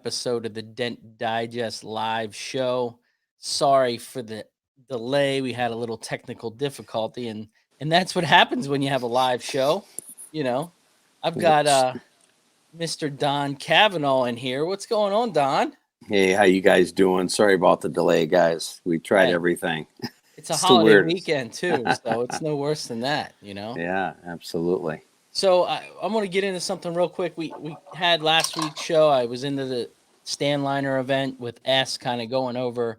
episode of the Dent Digest live show. Sorry for the delay. We had a little technical difficulty and that's what happens when you have a live show. You know, I've got It's, Mr. Don Cavanaugh in here. What's going on, Don? hey, how you guys doing? Sorry about the delay, guys. We tried Hey, everything. it's a It's the holiday weirdest. weekend too, so it's no worse than that. Yeah, absolutely. So I'm going to get into something real quick. We had last week's show. I was into the Stanliner event with S, kind of going over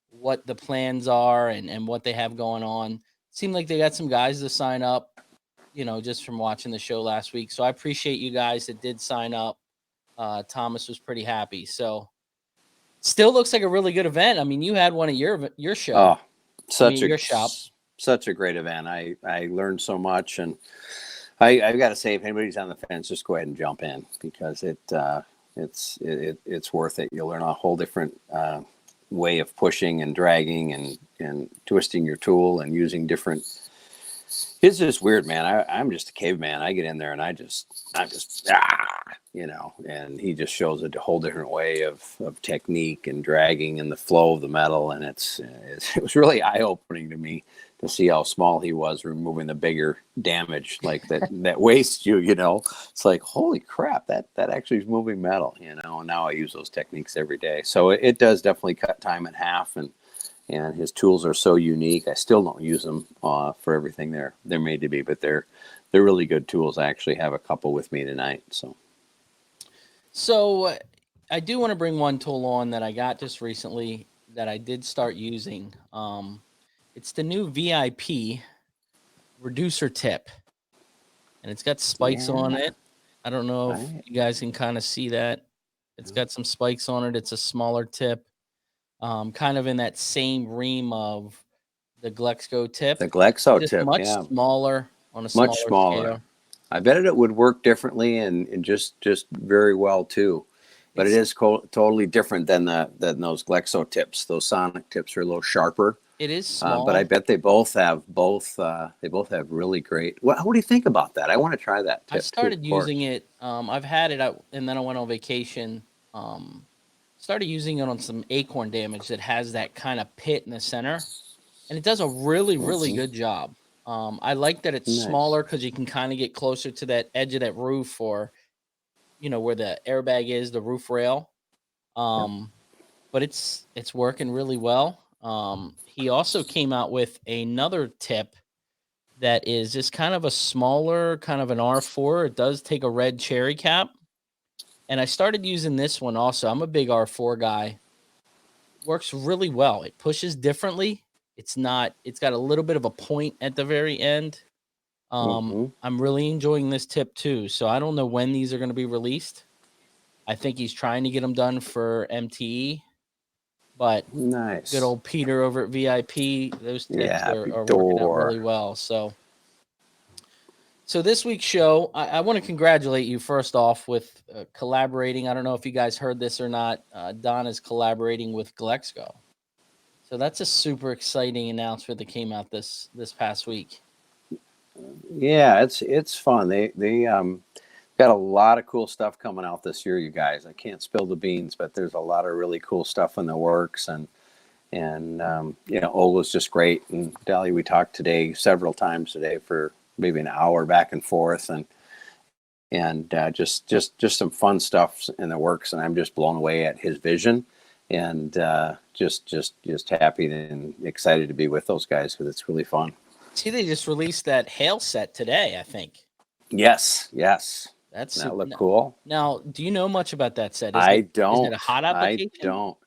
what the plans are and what they have going on. Seemed like they got some guys to sign up, just from watching the show last week. So I appreciate you guys that did sign up. Thomas was pretty happy. So still looks like a really good event. I mean, you had one at your show. Oh, such a Your shop. such a great event. I learned so much, and I've got to say, if anybody's on the fence, just go ahead and jump in because it's worth it. You'll learn a whole different way of pushing and dragging and twisting your tool and using different. It's just weird, man. I'm just a caveman. I get in there and I'm just and he just shows a whole different way of technique and dragging and the flow of the metal. And it was really eye opening to me to see how small he was removing the bigger damage like that wastes you. It's like, holy crap, that actually is moving metal, and now I use those techniques every day. So it does definitely cut time in half, and his tools are so unique. I still don't use them for everything they're made to be, but they're really good tools. I actually have a couple with me tonight. So I do want to bring one tool on that I got just recently that I did start using. It's the new VIP reducer tip, and it's got spikes on Yeah, it. I don't know if right. you guys can kind of see that. It's got some spikes on it. It's a smaller tip, kind of in that same ream of the Glexco tip, The Glexo just tip, much yeah, smaller on a much smaller smaller. scale. I bet it would work differently and just very well too. But it It's is totally different than those Glexo tips. Those Sonic tips are a little sharper. it is But I small. bet they both have really great. What do you think about that? I want to try that I tip too, started of using course. it. I've had it out, and then I went on vacation. Started using it on some acorn damage that has that kind of pit in the center, and it does a really, really Hmm. good job. I like that it's Nice. smaller because you can kind of get closer to that edge of that roof, or where the airbag is, the roof rail. Yep. Um, but it's working really well. He also came out with another tip that is just kind of a smaller, kind of an R4. It does take a red cherry cap. And I started using this one also. I'm a big R4 guy. Works really well. It pushes differently. It's got a little bit of a point at the very end. Hmm. I'm really enjoying this tip too. So I don't know when these are going to be released. I think he's trying to get them done for MTE, but good Nice. old Peter over at VIP, those tips Yeah, are working out really door. well. So this week's show, I want to congratulate you first off with collaborating. I don't know if you guys heard this or not. Don is collaborating with Glexco, so that's a super exciting announcement that came out this past week. Yeah, it's fun. They got a lot of cool stuff coming out this year, you guys. I can't spill the beans, but there's a lot of really cool stuff in the works, and Olga's just great. And Dali, we talked today several times today for maybe an hour back and forth, and just some fun stuff in the works. And I'm just blown away at his vision, and just happy and excited to be with those guys because it's really fun. See, they just released that hail set today. I think Yes, yes. that's That super. look cool. Now, do you know much about that set? Is I it a don't. hot I application? don't.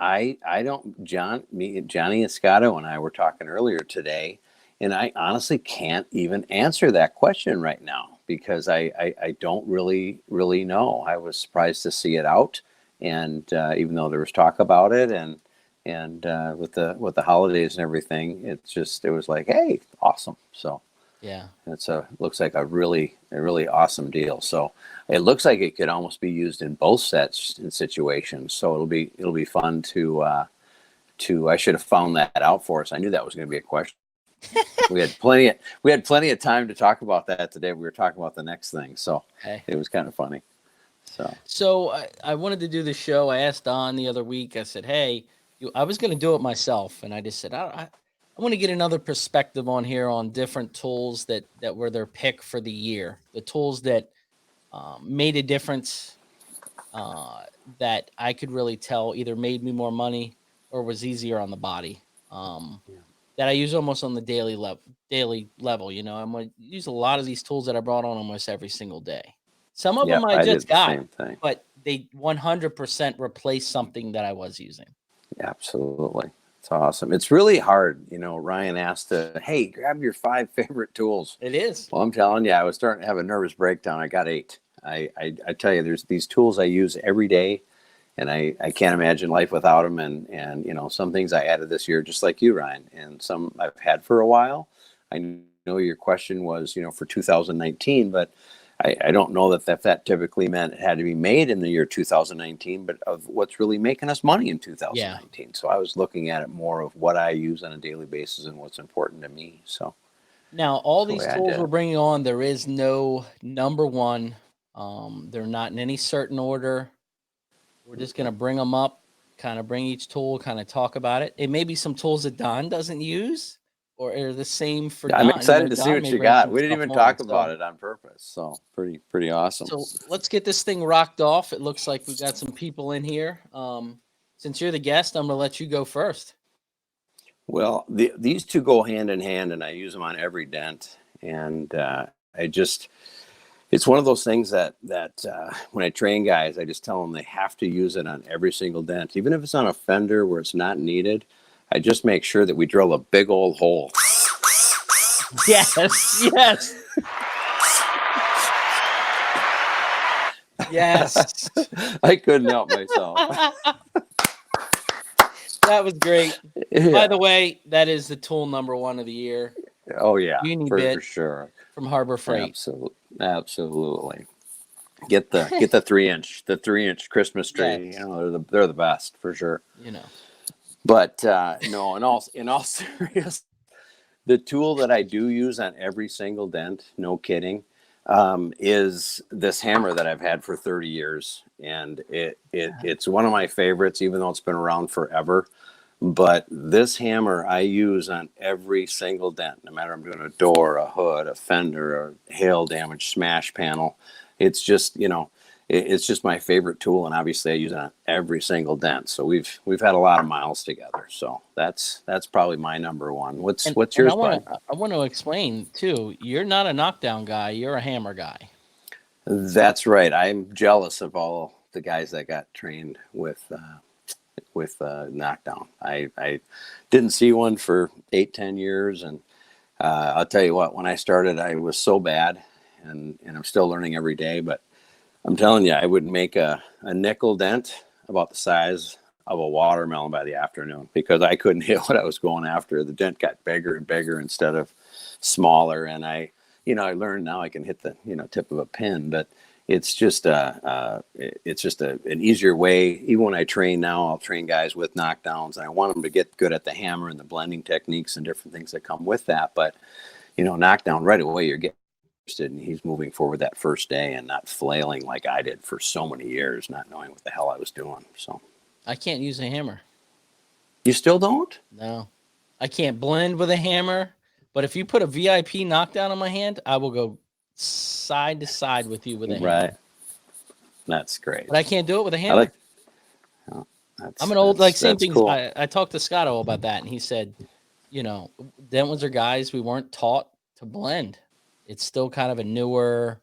I don't. Johnny Escato and I were talking earlier today, and I honestly can't even answer that question right now because I don't really know. I was surprised to see it out, and even though there was talk about it, and with the holidays and everything, it was like, hey, awesome. So Yeah. looks like a really awesome deal. So it looks like it could almost be used in both sets in situations. So it'll be fun to I should have found that out for us. I knew that was going to be a question. We had plenty of time to talk about that today. We were talking about the next thing, so Hey, it was kind of funny. So I wanted to do the show. I asked Don the other week. I said, "Hey, I was going to do it myself," and I just said, I want to get another perspective on here on different tools that were their pick for the year, the tools that made a difference, uh, that I could really tell either made me more money or was easier on the body. Yeah. That I use almost on the daily level. I'm gonna use a lot of these tools that I brought on almost every single day. Some of them Yep, I I did just the got, same thing. but they 100% replace something that I was using. Absolutely. It's awesome. It's really hard. Ryan asked hey, grab your 5 favorite tools. It is. Well, I'm telling you, I was starting to have a nervous breakdown. I got 8. I tell you, there's these tools I use every day, and I can't imagine life without them. And some things I added this year, just like you, Ryan, and some I've had for a while. I know your question was, for 2019, but I don't know that typically meant it had to be made in the year 2019, but of what's really making us money in Yeah. 2019. So I was looking at it more of what I use on a daily basis and what's important to me. So Now, all that's the these way I tools did we're it. bringing on, there is no number one. They're not in any certain order. We're just going to bring them up, kind of bring each tool, kind of talk about it. It may be some tools that Don doesn't use or are the same for I'm Don. excited to see Don what may you bring got. some We didn't stuff even on. talk about it on purpose. So pretty awesome. So let's get this thing rocked off. It looks like we got some people in here. Since you're the guest, I'm going to let you go first. Well, these two go hand in hand, and I use them on every dent. And it's one of those things that when I train guys, I just tell them they have to use it on every single dent, even if it's on a fender where it's not needed. I just make sure that we drill a big old hole. Yes, yes, yes. I couldn't help myself. That was great. By the Yeah. way, that is the tool number one of the year. Oh yeah, Uni for bit sure. from Harbor Freight. Absolutely. Get the 3-inch Christmas tree. Yes, They're the best for sure. you know. But no, in all serious, the tool that I do use on every single dent, no kidding, is this hammer that I've had for 30 years, and it's one of my favorites, even though it's been around forever. But this hammer I use on every single dent, no matter I'm doing a door, a hood, a fender, a hail damage smash panel. It's just, it's just my favorite tool, and obviously I use it on every single dent. So we've had a lot of miles together. So that's probably my number one. What's And yours, bud? I want to explain too. You're not a knockdown guy. You're a hammer guy. That's right. I'm jealous of all the guys that got trained with knockdown. I didn't see one for 8-10 years, and I'll tell you what, when I started I was so bad, and I'm still learning every day, but I'm telling you, I would make a nickel dent about the size of a watermelon by the afternoon because I couldn't hit what I was going after. The dent got bigger and bigger instead of smaller, and I learned now I can hit the tip of a pin, but it's just an easier way. Even when I train now, I'll train guys with knockdowns, and I want them to get good at the hammer and the blending techniques and different things that come with that. But knockdown right away, you're getting interested, and he's moving forward that first day and not flailing like I did for so many years, not knowing what the hell I was doing. So I can't use a hammer. you still don't? No, I can't blend with a hammer. But if you put a VIP knockdown on my hand, I will go side to side with you with a Right. hammer. That's great. But I can't do it with a I hammer. like. Oh, I'm an old, like, same that's things. cool. I talked to Scotto about that, and he said, dent ones are guys we weren't taught to blend. It's still kind of a newer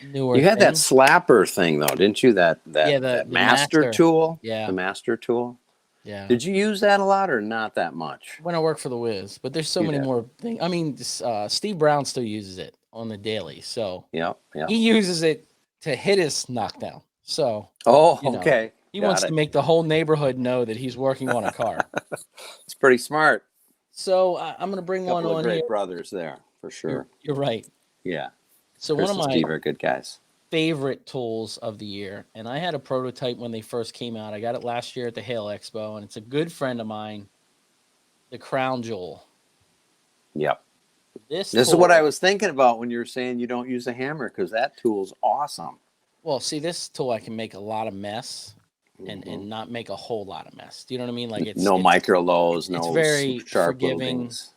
You had that thing. slapper thing though, didn't you? That Yeah, that the master master. tool, Yeah, the master tool. yeah. Did you use that a lot or not that much? When I work for the Wiz, but there's so You many did. more things. I mean, Steve Brown still uses it on the daily, so Yep. he uses it to hit his knockdown. So Oh, you know, okay. he Got wants to it. make the whole neighborhood know that he's working on a car. It's pretty smart. So I'm going to bring one Couple of on here. great brothers there for sure. You're right. Yeah. So Chris one of and my Steve are good guys. favorite tools of the year, and I had a prototype when they first came out. I got it last year at the Hail Expo, and it's a good friend of mine, the Crown Jewel. Yep. This This is what I tool, was thinking about when you were saying you don't use a hammer, because that tool's awesome. Well, see, this tool I can make a lot of mess and Mhm. not make a whole lot of mess. Do you know what I mean? Like No it's micro lows, it's no very sharp little forgiving. dings.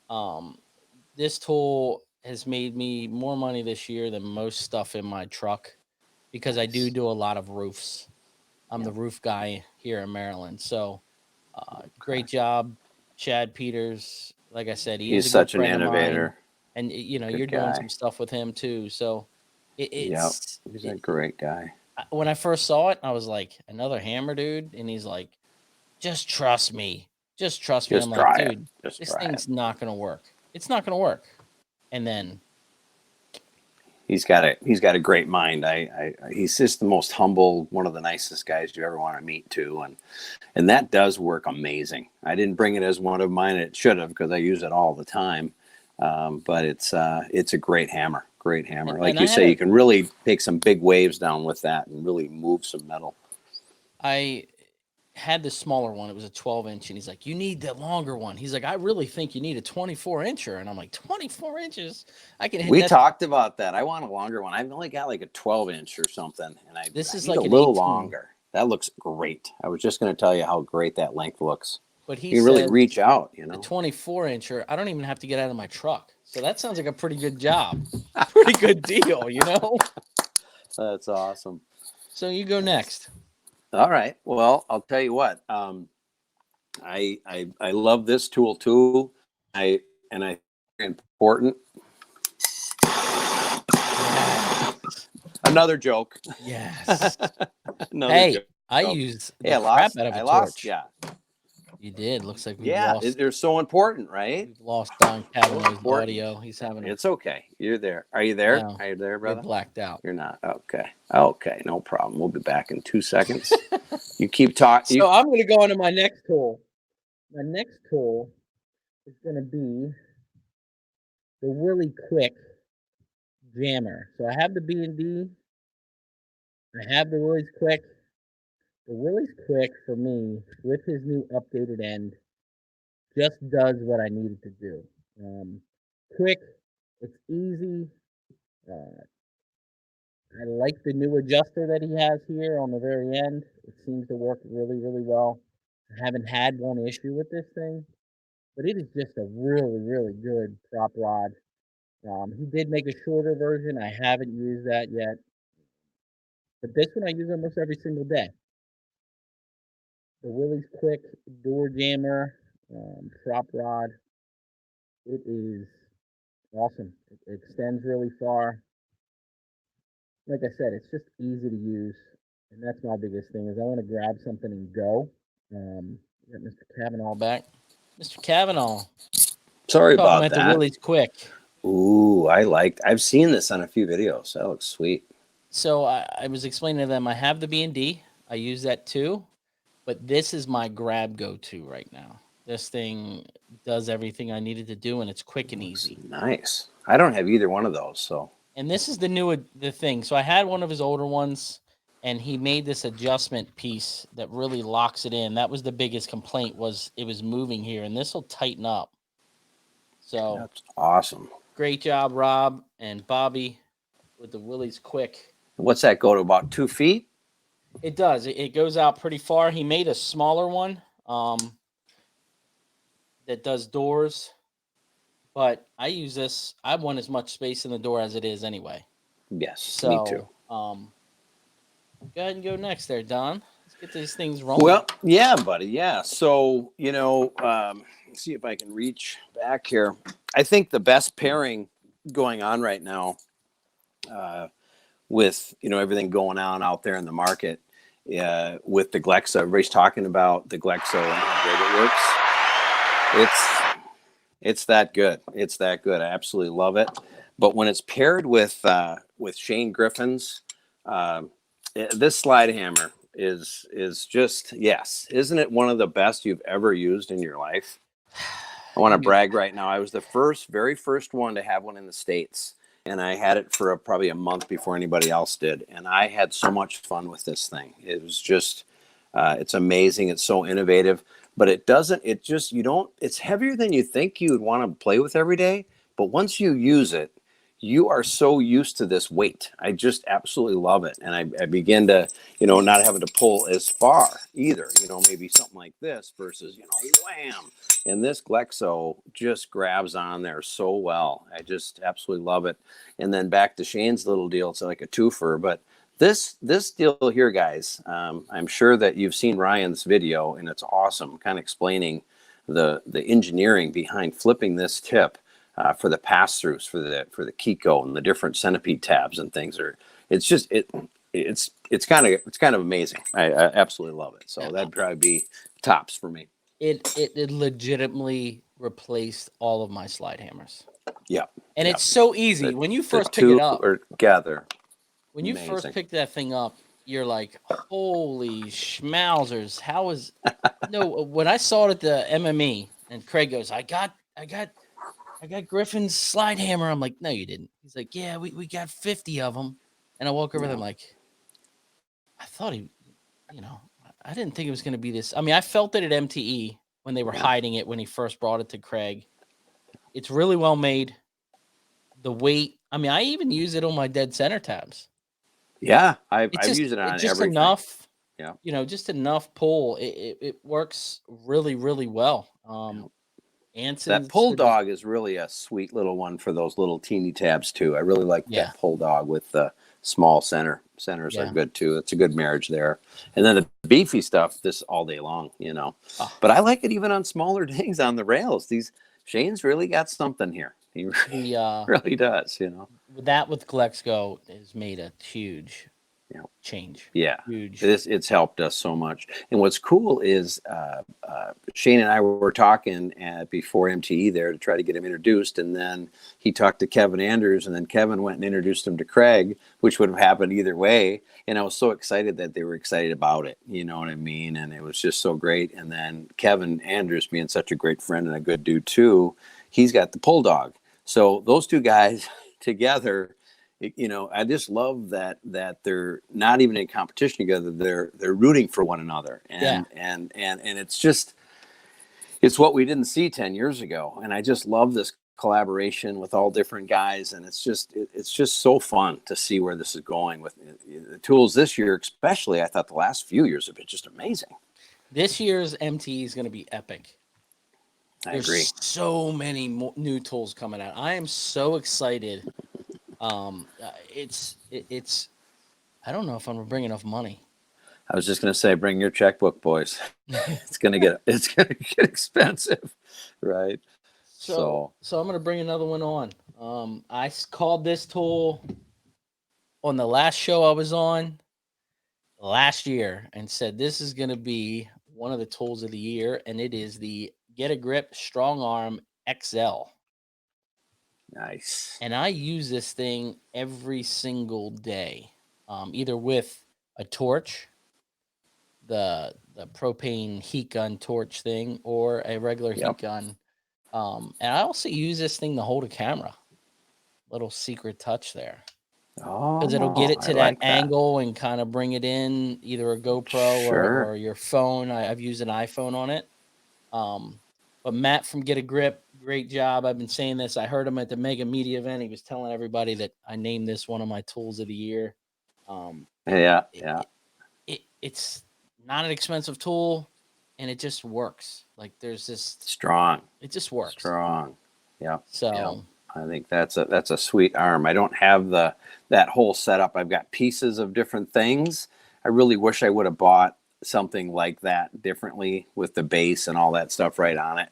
Um, this tool has made me more money this year than most stuff in my truck because I Nice. do a lot of roofs. I'm the Yep. roof guy here in Maryland. So, Okay. great job, Chad Peters. Like I said, he is He's a good such an friend of mine, innovator. and Good you're doing some guy. stuff with him too. So, Yep. He's a great guy. when I first saw it, I was like, another hammer, dude, and he's like, just trust me, just trust me. I'm Just like, try it. dude, Just this try it. thing's not gonna work. It's not gonna work. And then, He's got a great mind. He's just the most humble, one of the nicest guys you ever want to meet too. And that does work amazing. I didn't bring it as one of mine. It should have because I use it all the time. But it's a great hammer. Great hammer. Like and you say, you can really take some big waves down with that and really move some metal. I had the smaller one. It was a 12-inch, and he's like, "You need the longer one." He's like, "I really think you need a 24-incher," and I'm like, "24 inches? I can hit We that." talked about that. I want a longer one. I've only got like a 12-inch or something, and I This is need a like an little 18. longer. That looks great. I was just going to tell you how great that length looks. But he You can really said reach out, the you know. 24-incher, I don't even have to get out of my truck. So that sounds like a pretty good job. Pretty good deal, you know? That's awesome. So you go next. All right. Well, I'll tell you what. I love this tool too. I important. Yes. Another joke. Yes. Another Hey, joke. I used Hey, the crap out of I a lost torch. ya. You did. Looks like Yeah, they're so important, right? we've lost Don So Cavanagh's important. audio. He's having a It's okay. You're there. Are you there? no, Are you there, you're brother? blacked out. You're not. Okay. Okay. No problem. We'll be back in 2 seconds. You keep talking. So I'm gonna go into my next tool. My next tool is gonna be the really quick jammer. So I have the B&D. I have the Willys Quick. The Willys Quick for me, with his new updated end, just does what I need it to do. Quick, it's easy. Uh, I like the new adjuster that he has here on the very end. It seems to work really, really well. I haven't had one issue with this thing, but it is just a really, really good prop rod. He did make a shorter version. I haven't used that yet, but this one I use almost every single day. The Willys Quick door jammer prop rod. It is awesome. It extends really far. Like I said, it's just easy to use, and that's my biggest thing. Is I want to grab something and go. Got Mr. Kavanaugh back. Mr. Kavanaugh, Sorry talking about about the that. Willys Quick. Ooh, I've seen this on a few videos. That looks sweet. So I was explaining to them I have the B&D. I use that too, but this is my grab go-to right now. This thing does everything I needed to do, and it's quick and easy. Nice. I don't have either one of those, so. And this is the thing. So I had one of his older ones, and he made this adjustment piece that really locks it in. That was the biggest complaint, was it was moving here, and this will tighten up. So That's awesome. great job, Rob and Bobby, with the Willys Quick. What's that go to, about 2 feet? It does. It goes out pretty far. He made a smaller one that does doors, but I use this. I want as much space in the door as it is anyway. Yes, So, me too. go ahead and go next there, Don. Let's get these things rolling. Well, yeah, buddy. Yeah. So, let's see if I can reach back here. I think the best pairing going on right now, with, everything going on out there in the market, with the Glexa, everybody's talking about the Glexo and how great it works. It's that good. It's that good. I absolutely love it. But when it's paired with Shane Griffin's, this slide hammer is just, yes. Isn't it one of the best you've ever used in your life? I want to brag right now. I was the very first one to have one in the States, and I had it for probably a month before anybody else did. And I had so much fun with this thing. It was just, it's amazing. It's so innovative, but it's heavier than you think you would want to play with every day. But once you use it, you are so used to this weight. I just absolutely love it. And I begin to, not having to pull as far either, maybe something like this versus, wham. And this Glexo just grabs on there so well. I just absolutely love it. And then back to Shane's little deal. It's like a twofer, but this deal here, guys, I'm sure that you've seen Ryan's video, and it's awesome, kind of explaining the engineering behind flipping this tip for the pass-throughs, for the Kiko and the different centipede tabs and things. It's kind of amazing. I absolutely love it. So that'd probably be tops for me. It legitimately replaced all of my slide hammers. Yeah, and it's so easy when you first pick it up. Or gather. When you first pick that thing up, you're like, holy schmauzers. How is when I saw it at the MME and Craig goes, I got Griffin's slide hammer. I'm like, no, you didn't. He's like, yeah, we got 50 of them. And I walk over there, I'm like, I thought I didn't think it was going to be this. I mean, I felt it at MTE when they were hiding it when he first brought it to Craig. It's really well made. The weight. I mean, I even use it on my dead center tabs. Yeah, I've used it on just everything. Enough. Yeah, just enough pull. It works really, really well. That pull dog is really a sweet little one for those little teeny tabs too. I really like that pull dog with the small centers are good too. It's a good marriage there. And then the beefy stuff, this all day long, But I like it even on smaller things on the rails. Shane's really got something here. He really does, That with Glexco has made a huge change. Yeah, huge. It's helped us so much. And what's cool is Shane and I were talking before MTE there to try to get him introduced, and then he talked to Kevin Andrews, and then Kevin went and introduced him to Craig, which would have happened either way. And I was so excited that they were excited about it. You know what I mean? And it was just so great. And then Kevin Andrews, being such a great friend and a good dude too, he's got the pull dog. So those two guys together. I just love that they're not even in competition together. They're rooting for one another, and it's what we didn't see 10 years ago. And I just love this collaboration with all different guys, and it's just so fun to see where this is going with the tools this year, especially. I thought the last few years have been just amazing. This year's MTE is going to be epic. I agree. So many new tools coming out. I am so excited. It's I don't know if I'm gonna bring enough money. I was just gonna say, bring your checkbook, boys. It's gonna get expensive, right? So I'm gonna bring another one on. I called this tool on the last show I was on last year and said this is gonna be one of the tools of the year, and it is the Get a Grip Strong Arm XL. Nice. And I use this thing every single day, either with a torch, the propane heat gun torch thing, or a regular heat gun. And I also use this thing to hold a camera. Little secret touch there. Oh, because it'll get it to that angle and kind of bring it in, either a GoPro or your phone. I've used an iPhone on it. But Matt from Get a Grip, great job. I've been saying this. I heard him at the Mega Media event. He was telling everybody that I named this one of my tools of the year. It's not an expensive tool, and it just works. Like there's this strong. It just works. Strong. Yeah. So yeah. I think that's a sweet arm. I don't have that whole setup. I've got pieces of different things. I really wish I would have bought something like that differently with the base and all that stuff right on it.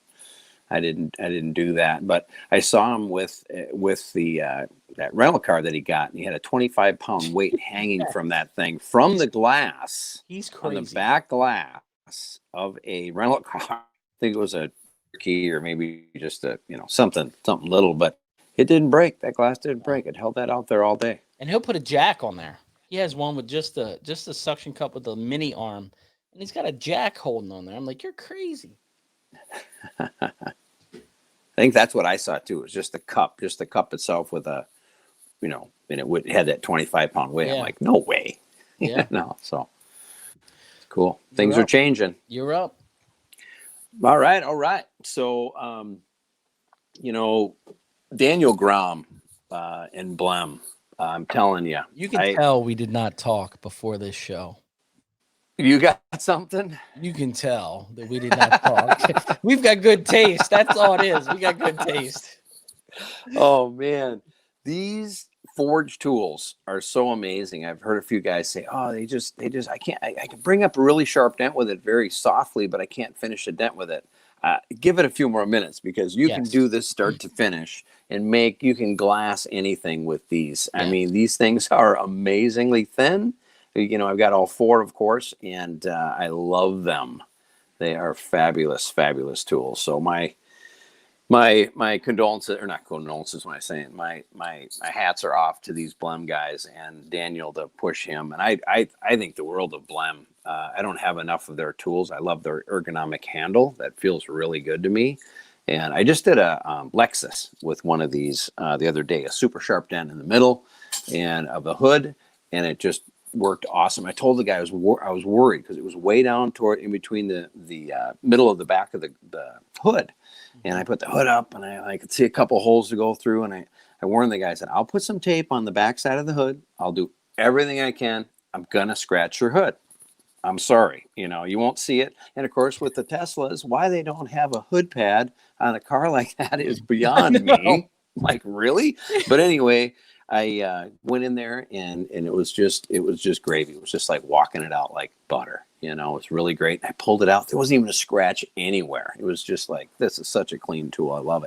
I didn't do that, but I saw him with the that rental car that he got, and he had a 25-pound weight hanging from that thing from the glass. He's crazy. On the back glass of a rental car. I think it was a key or maybe just a something little, but it didn't break. That glass didn't break. It held that out there all day. And he'll put a jack on there. He has one with just a suction cup with a mini arm, and he's got a jack holding on there. I'm like, you're crazy. I think that's what I saw too. It was just the cup itself with a, and it had that 25-pound weight. Yeah. I'm like, no way. Yeah. No. So cool. Things are changing. You're up. All right. So, Daniel Grom in Blem. I'm telling you, You can tell we did not talk before this show. You got something? You can tell that we did not talk. We've got good taste. That's all it is. We got good taste. Oh man, these forge tools are so amazing. I've heard a few guys say, "Oh, I can bring up a really sharp dent with it very softly, but I can't finish a dent with it." Give it a few more minutes because you can Yes. do this start to finish and you can glass anything with these. I Yes. mean, these things are amazingly thin. You know, I've got all four, of course, and I love them. They are fabulous, fabulous tools. So my condolences, or not condolences when I say it, my hats are off to these Blem guys and Daniel to push him. And I think the world of Blem. I don't have enough of their tools. I love their ergonomic handle. That feels really good to me. And I just did a Lexus with one of these the other day, a super sharp dent in the middle and of the hood, and it just worked awesome. I told the guy I was worried because it was way down toward in between the middle of the back of the hood. And I put the hood up, and I could see a couple holes to go through. And I warned the guy, I said, I'll put some tape on the back side of the hood. I'll do everything I can. I'm going to scratch your hood. I'm sorry. You know, you won't see it. And, of course, with the Teslas, why they don't have a hood pad on a car like that is beyond me. Like, really? But anyway, I went in there, and it was just gravy. It was just like walking it out like butter. You know, it was really great. I pulled it out. There wasn't even a scratch anywhere. It was just like, this is such a clean tool. I love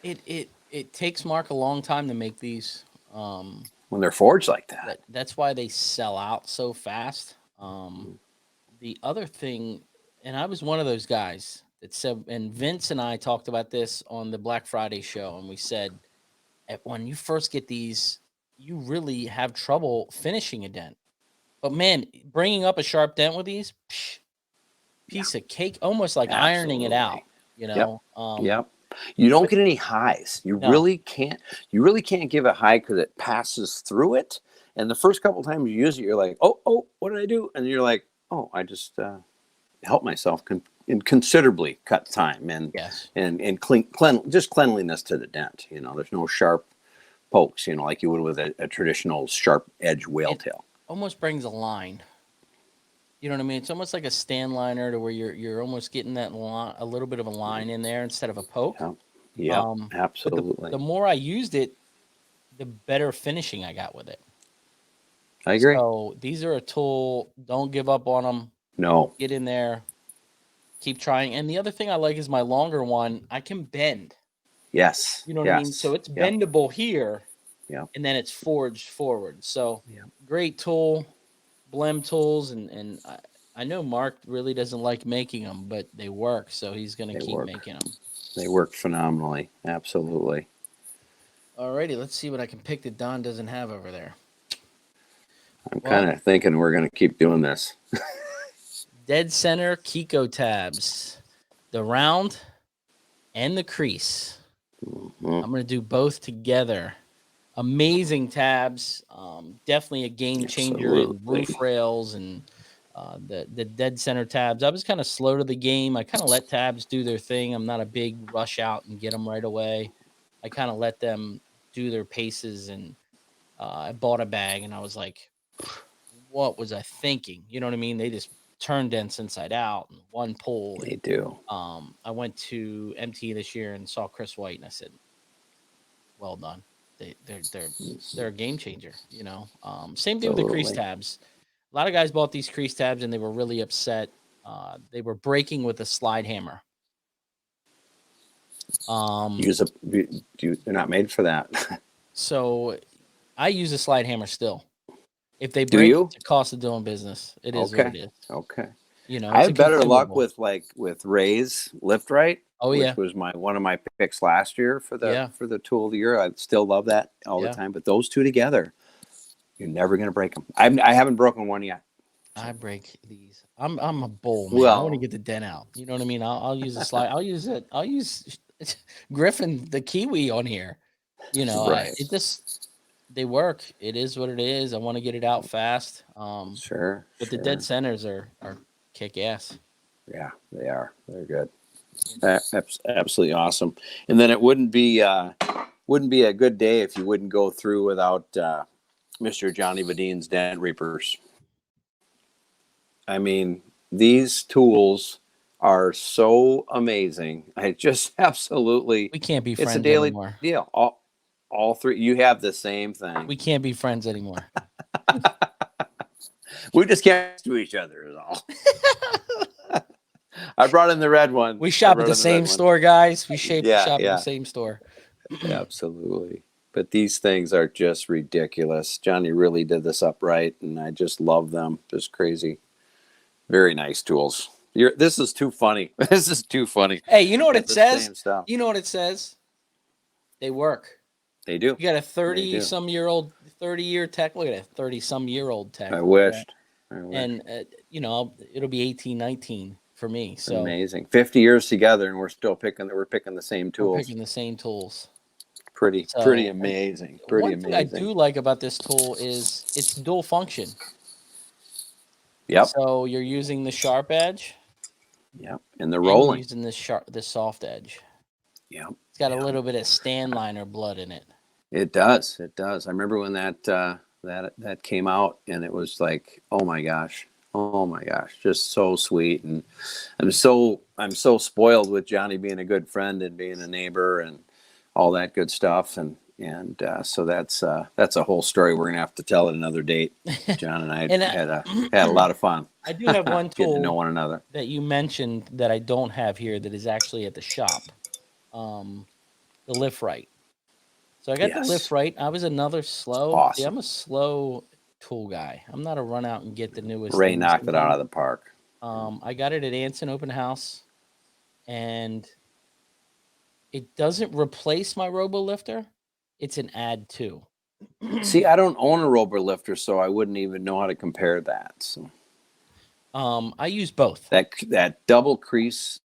it. It takes Mark a long time to make these. When they're forged like that. That's why they sell out so fast. The other thing, and I was one of those guys that said, and Vince and I talked about this on the Black Friday show, and we said, when you first get these, you really have trouble finishing a dent. But man, bringing up a sharp dent with these, piece of cake, almost like ironing it out. You know. Yep. You don't get any highs. You really can't. You really can't give a high because it passes through it. And the first couple times you use it, you're like, oh, what did I do? And you're like, oh, I just helped myself considerably cut time and just cleanliness to the dent. You know, there's no sharp pokes. You know, like you would with a traditional sharp edge whale tail. Almost brings a line. You know what I mean? It's almost like a stand liner to where you're almost getting that a little bit of a line in there instead of a poke. Yeah, absolutely. But the more I used it, the better finishing I got with it. I agree. So these are a tool. Don't give up on them. No. Get in there. Keep trying. And the other thing I like is my longer one. I can bend. Yes. You know what I mean? So it's bendable here. Yeah. And then it's forged forward. So great tool. Blem tools, and I know Mark really doesn't like making them, but they work, so he's going to keep making them. They work phenomenally. Absolutely. Alrighty, let's see what I can pick that Don doesn't have over there. I'm kind of thinking we're going to keep doing this. Dead center Kiko tabs, the round and the crease. I'm going to do both together. Amazing tabs, definitely a game changer in roof rails and the dead center tabs. I was kind of slow to the game. I kind of let tabs do their thing. I'm not a big rush out and get them right away. I kind of let them do their paces, and I bought a bag, and I was like, what was I thinking? You know what I mean? They just turn dents inside out in one pull. They do. I went to MT this year and saw Chris White, and I said, well done. They're a game changer, you know. Same thing with the crease tabs. A lot of guys bought these crease tabs and they were really upset. They were breaking with a slide hammer. They're not made for that. So I use a slide hammer still. If they break, it's the cost of doing business. It is what it is. Okay. You know, I had better luck with Ray's Liftrite. Which was one of my picks last year for the tool of the year. I still love that all the time. But those two together, you're never going to break them. I haven't broken one yet. So. I break these. I'm a bull, man. I want to get the dent out. You know what I mean? I'll use a slide. I'll use Griffin the Kiwi on here. You know, they work. It is what it is. I want to get it out fast. But the dead centers are kick ass. Yeah, they are. They're good. That's absolutely awesome. And then it wouldn't be wouldn't be a good day if you wouldn't go through without Mr. Johnny Vadine's Dent Reapers. I mean, these tools are so amazing. I just absolutely, We can't be it's a friends daily anymore. deal. All three, you have the same thing. We can't be friends anymore. We just can't do each other is all. I brought in the red one. We shop at the same store, guys. We shop at the same store. Absolutely. But these things are just ridiculous. Johnny really did this up right, and I just love them. Just crazy. Very nice tools. This is too funny. This is too funny. Hey, you know what it says? Same stuff. You know what it says? They work. They do. You got a 30-year tech. Look at that, 30-some-year-old tech. I wished. And, it'll be 18, 19 for me. So amazing. 50 years together, and we're picking the same tools. We're picking the same tools. Pretty amazing. Pretty amazing. Thing I do like about this tool is it's dual function. Yep. So you're using the sharp edge. Yep. And the rolling. Using this soft edge. Yep. It's got a little bit of Stanliner blood in it. It does. It does. I remember when that came out, and it was like, oh my gosh, just so sweet. And I'm so spoiled with Johnny being a good friend and being a neighbor and all that good stuff. And so that's a whole story. We're gonna have to tell at another date. John and I had a lot of fun. I do have one tool getting to know one another that you mentioned that I don't have here that is actually at the shop. The Liftrite. So I got the Liftrite. I was another slow. Awesome. See, I'm a slow tool guy. I'm not a run out and get the newest. Ray knocked it out of the park. I got it at Anson Open House, and it doesn't replace my RoboLifter. It's an add to. See, I don't own a RoboLifter, so I wouldn't even know how to compare that. So, I use both. That double crease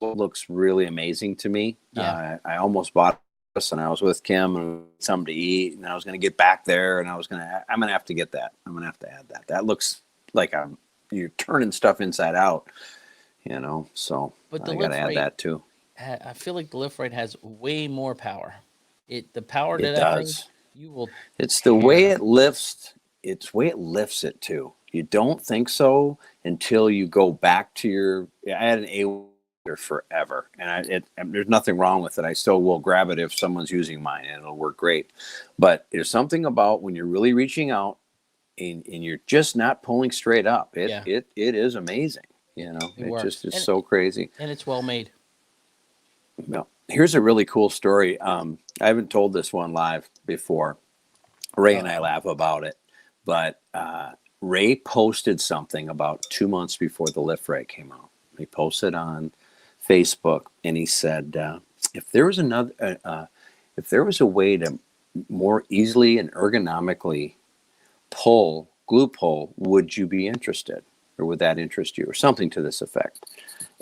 looks really amazing to me. Yeah. I almost bought this, and I was with Kim and something to eat, and I was going to get back there, and I'm going to have to get that. I'm going to have to add that. That looks like you're turning stuff inside out, so but I got to add that too. I feel like the Liftrite has way more power. The power it that does. You will. It's the way it lifts. It's the way it lifts it too. You don't think so until you go back to I had an A forever, and there's nothing wrong with it. I still will grab it if someone's using mine, and it'll work great. But there's something about when you're really reaching out and you're just not pulling straight up. It is amazing. It's just so crazy, and it's well made. Well, here's a really cool story. I haven't told this one live before. Ray and I laugh about it, but Ray posted something about 2 months before the Liftrite came out. He posted on Facebook, and he said, if there was a way to more easily and ergonomically glue pull, would you be interested, or would that interest you, or something to this effect?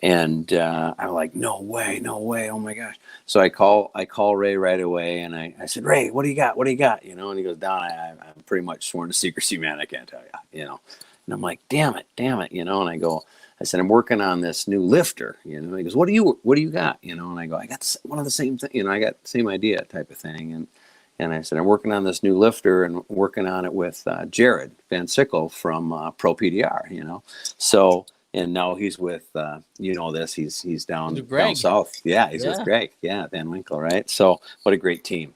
And I'm like, no way, oh my gosh. So I call Ray right away, and I said, Ray, what do you got? And he goes, Don, I'm pretty much sworn to secrecy, man. I can't tell you, And I'm like, damn it. And I said, I'm working on this new lifter. He goes, what do you got? And I go, I got one of the same thing. I got the same idea type of thing. And I said, I'm working on this new lifter and working on it with Jared Van Sickle from Pro PDR. So. And now he's with, he's down south. Yeah, he's with Greg. Yeah, Van Winkle, right? So what a great team.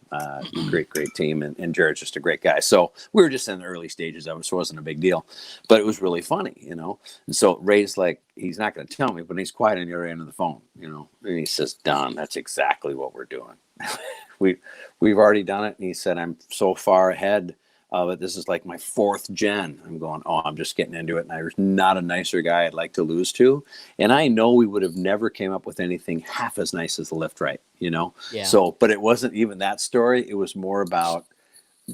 Great team. And Jared's just a great guy. So we were just in the early stages of it, so it wasn't a big deal. But it was really funny, And so Ray's like, he's not going to tell me, but he's quiet on the other end of the phone, And he says, Don, that's exactly what we're doing. We've already done it. And he said, I'm so far ahead of it. This is like my 4th gen. I'm going, I'm just getting into it. And there's not a nicer guy I'd like to lose to. And I know we would have never came up with anything half as nice as the Liftrite, Yeah. So, but it wasn't even that story. It was more about,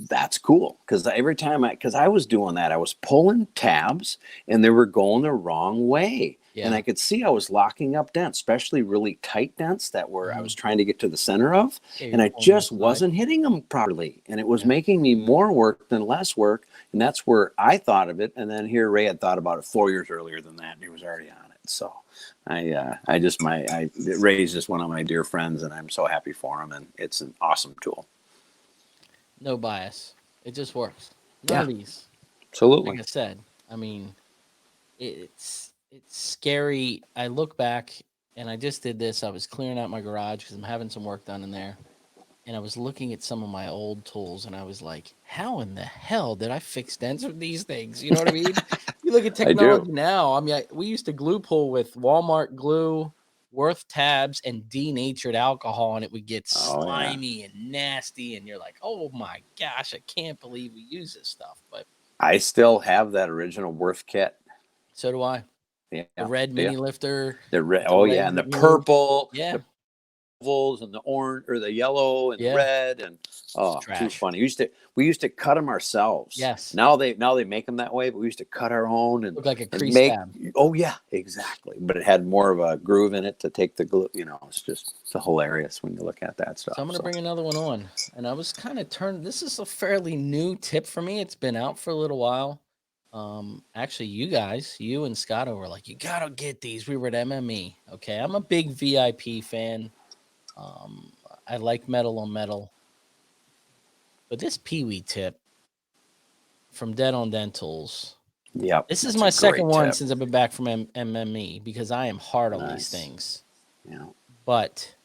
that's cool. Because every time I was doing that, I was pulling tabs and they were going the wrong way. Yeah. And I could see I was locking up dents, especially really tight dents that I was trying to get to the center of. Yeah, and I just wasn't hitting them properly. And it was making me more work than less work. And that's where I thought of it. And then here Ray had thought about it 4 years earlier than that. And he was already on it. So it raised just one of my dear friends, and I'm so happy for him. And it's an awesome tool. No bias. It just works. None of these. Absolutely. Like I said, I mean, it's scary. I look back, and I just did this. I was clearing out my garage because I'm having some work done in there. And I was looking at some of my old tools, and I was like, how in the hell did I fix dents with these things? You know what I mean? You look at I do. technology now. I mean, we used to glue pull with Walmart glue, Worth tabs, and denatured alcohol, and it would get Oh, yeah. slimy and nasty. And you're like, oh my gosh, I can't believe we use this stuff. But I still have that original Worth kit. so do I. Yeah. The red mini lifter. The red. with Oh, legs yeah. And the that move. purple. Yeah. The ovals and the orange or the yellow and the Yeah. red, and too Trash. funny. We used to cut them ourselves. Yes. Now they make them that way, but we used to cut our own and Look like a crease make. tab. Oh yeah, exactly. But it had more of a groove in it to take the glue. You know, it's hilarious when you look at that stuff. So I'm going to bring another one on. And I was kind of turned. This is a fairly new tip for me. It's been out for a little while. Actually, you and Scotto were like, you got to get these. We were at MME. Okay. I'm a big VIP fan. I like metal on metal. But this Pee-wee tip from Dead on Dentals. Yep. This is my second one since I've been back from MME because I am hard on these things. Yeah. But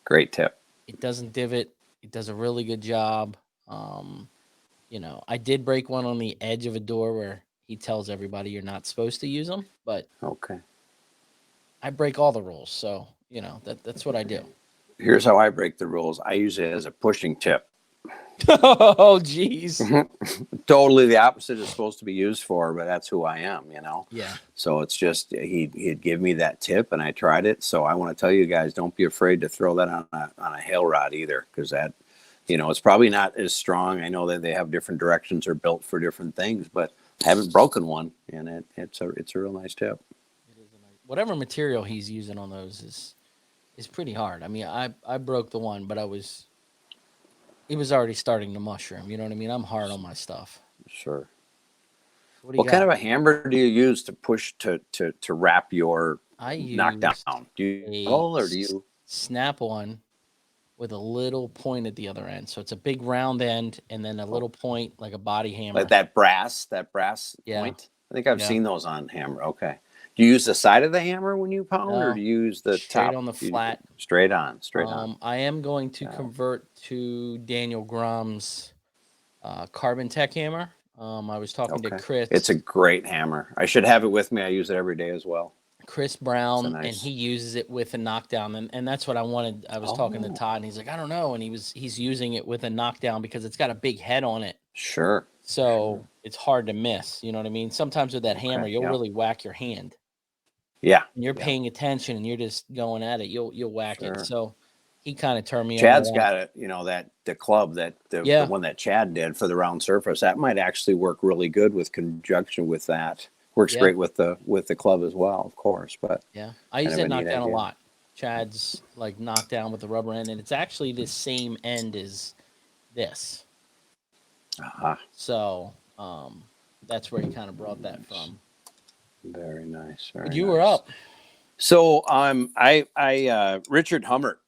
great tip. It doesn't divot. It does a really good job. You know, I did break one on the edge of a door where he tells everybody you're not supposed to use them, but okay. I break all the rules. So, you know, that's what I do. Here's how I break the rules. I use it as a pushing tip. Oh, geez. Totally the opposite is supposed to be used for, but that's who I am, you know? Yeah. So it's just, he'd give me that tip and I tried it. So I want to tell you guys, don't be afraid to throw that on a hail rod either. Cause that, you know, it's probably not as strong. I know that they have different directions or built for different things, but I haven't broken one, and it's a real nice tip. It is whatever material he's using on those is pretty hard. I mean, I broke the one, but it was already starting to mushroom. You know what I mean? I'm hard on my stuff. Sure. What kind of a hammer do you use to push to wrap your knockdown? Do you roll or do you snap one with a little point at the other end? So it's a big round end and then a little point like a body hammer. Like that brass point? I think I've seen those on hammer. Okay. Do you use the side of the hammer when you pound, or do you use the straight top? On the flat. Straight on. I am going to convert to Daniel Grum's Carbon Tech hammer. I was talking to Chris. It's a great hammer. I should have it with me. I use it every day as well. Chris Brown, and he uses it with a knockdown, and that's what I wanted. I was talking to Todd, and he's like, I don't know, and he's using it with a knockdown because it's got a big head on it. Sure. So it's hard to miss. You know what I mean? Sometimes with that hammer, you'll really whack your hand. Yeah. And you're paying attention, and you're just going at it. You'll whack it. So he kind of turned me on. Chad's got it, you know, the club the one that Chad did for the round surface. That might actually work really good with conjunction with that. Works great with the club as well, of course. But I use that knockdown a lot. Chad's like knockdown with the rubber end, and it's actually the same end as this. So that's where he kind of brought that from. Very nice. You were up. So Richard Hummert,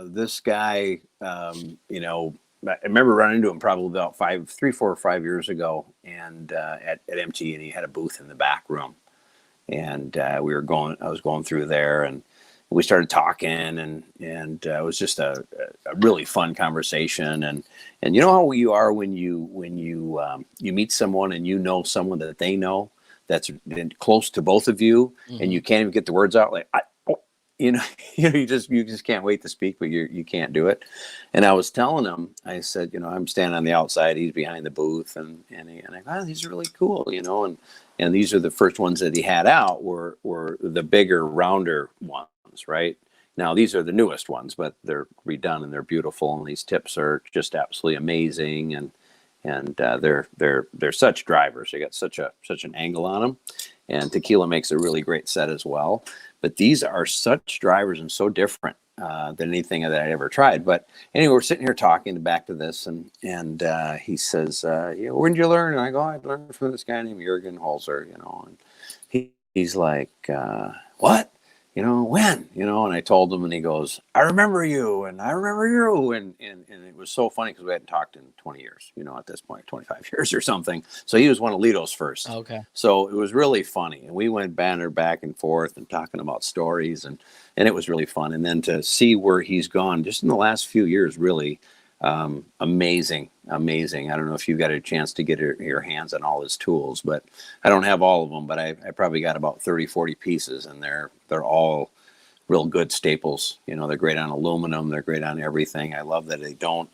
this guy, you know, I remember running into him probably about 3, 4, or 5 years ago, and at MT, and he had a booth in the back room, and I was going through there, and we started talking, and it was just a really fun conversation, and you know how you are when you meet someone and you know someone that they know that's been close to both of you, and you can't even get the words out, like you just can't wait to speak, but you can't do it. And I was telling him, I said, you know, I'm standing on the outside, he's behind the booth, and I these are really cool, you know, and these are the first ones that he had out were the bigger, rounder ones, right? Now these are the newest ones, but they're redone and they're beautiful, and these tips are just absolutely amazing, and they're such drivers. They got such an angle on them, and Tequila makes a really great set as well. But these are such drivers and so different than anything that I'd ever tried. But anyway, we're sitting here talking back to this, and he says, when did you learn? And I go, I learned from this guy named Jürgen Holzer, you know. And he's like, what? When? And I told him, and he goes, I remember you, and I remember you. And it was so funny because we hadn't talked in 20 years, at this point, 25 years or something. So he was one of Lito's first. Okay. So it was really funny. And we went banter back and forth and talking about stories, and it was really fun. And then to see where he's gone just in the last few years, really amazing. I don't know if you got a chance to get your hands on all his tools, but I don't have all of them, but I probably got about 30, 40 pieces, and they're all real good staples. They're great on aluminum. They're great on everything. I love that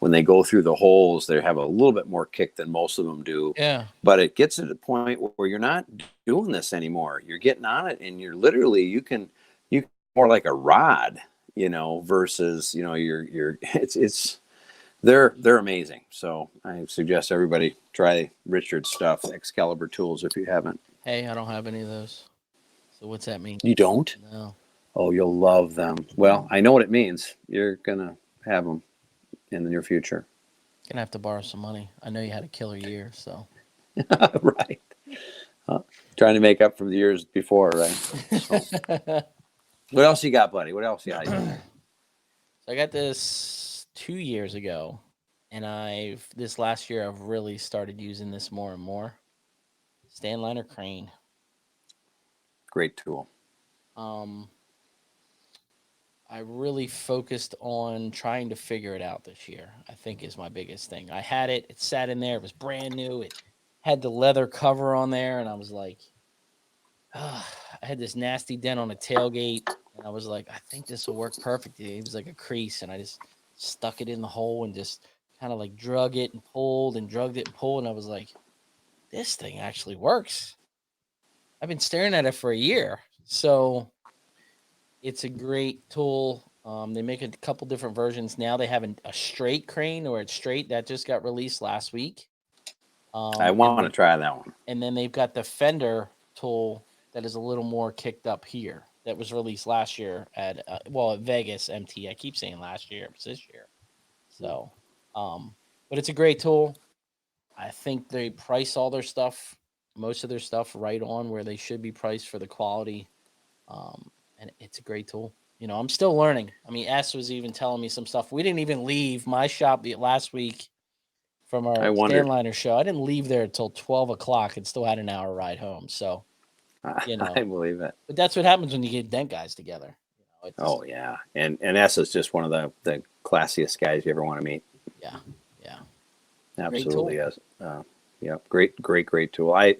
when they go through the holes, they have a little bit more kick than most of them do. Yeah. But it gets to the point where you're not doing this anymore. You're getting on it, and you're literally, you can more like a rod, versus, they're amazing. So I suggest everybody try Richard's stuff, Excalibur tools, if you haven't. Hey, I don't have any of those. So what's that mean? You don't? No. Oh, you'll love them. Well, I know what it means. You're going to have them in the near future. Gonna have to borrow some money. I know you had a killer year, so. Right. Trying to make up for the years before, right? So. What else you got, buddy? What else you got? So I got this 2 years ago, and this last year I've really started using this more and more. Stand liner crane. Great tool. I really focused on trying to figure it out this year, I think is my biggest thing. I had it sat in there, it was brand new. It had the leather cover on there, and I was like, I had this nasty dent on the tailgate, and I was like, I think this will work perfectly. It was like a crease, and I just stuck it in the hole and just kind of like drug it and pulled and drugged it and pulled, and I was like, this thing actually works. I've been staring at it for a year, so it's a great tool. They make a couple different versions now. They have a straight crane, or it's straight, that just got released last week. I want to try that one. And then they've got the fender tool that is a little more kicked up here, that was released last year at Vegas MT. I keep saying last year, it's this year. So, but it's a great tool. I think they price all their stuff, most of their stuff, right on where they should be priced for the quality. And it's a great tool. I'm still learning. I mean, S was even telling me some stuff. We didn't even leave my shop last week from our stand liner show. I didn't leave there until 12 o'clock and still had an hour ride home. So, I believe it. But that's what happens when you get dent guys together. Oh, yeah. And S is just one of the classiest guys you ever want to meet. Yeah. Absolutely is. Yeah, great tool. I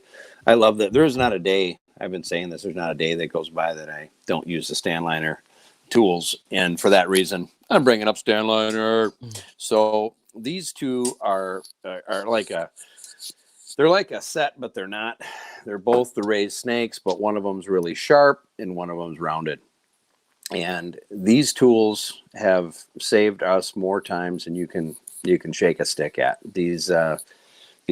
love that. There's not a day, I've been saying this, there's not a day that goes by that I don't use the stand liner tools. And for that reason, I'm bringing up stand liner. So these two are like they're like a set, but they're not. They're both the raised snakes, but one of them's really sharp and one of them's rounded. And these tools have saved us more times than you can shake a stick at. These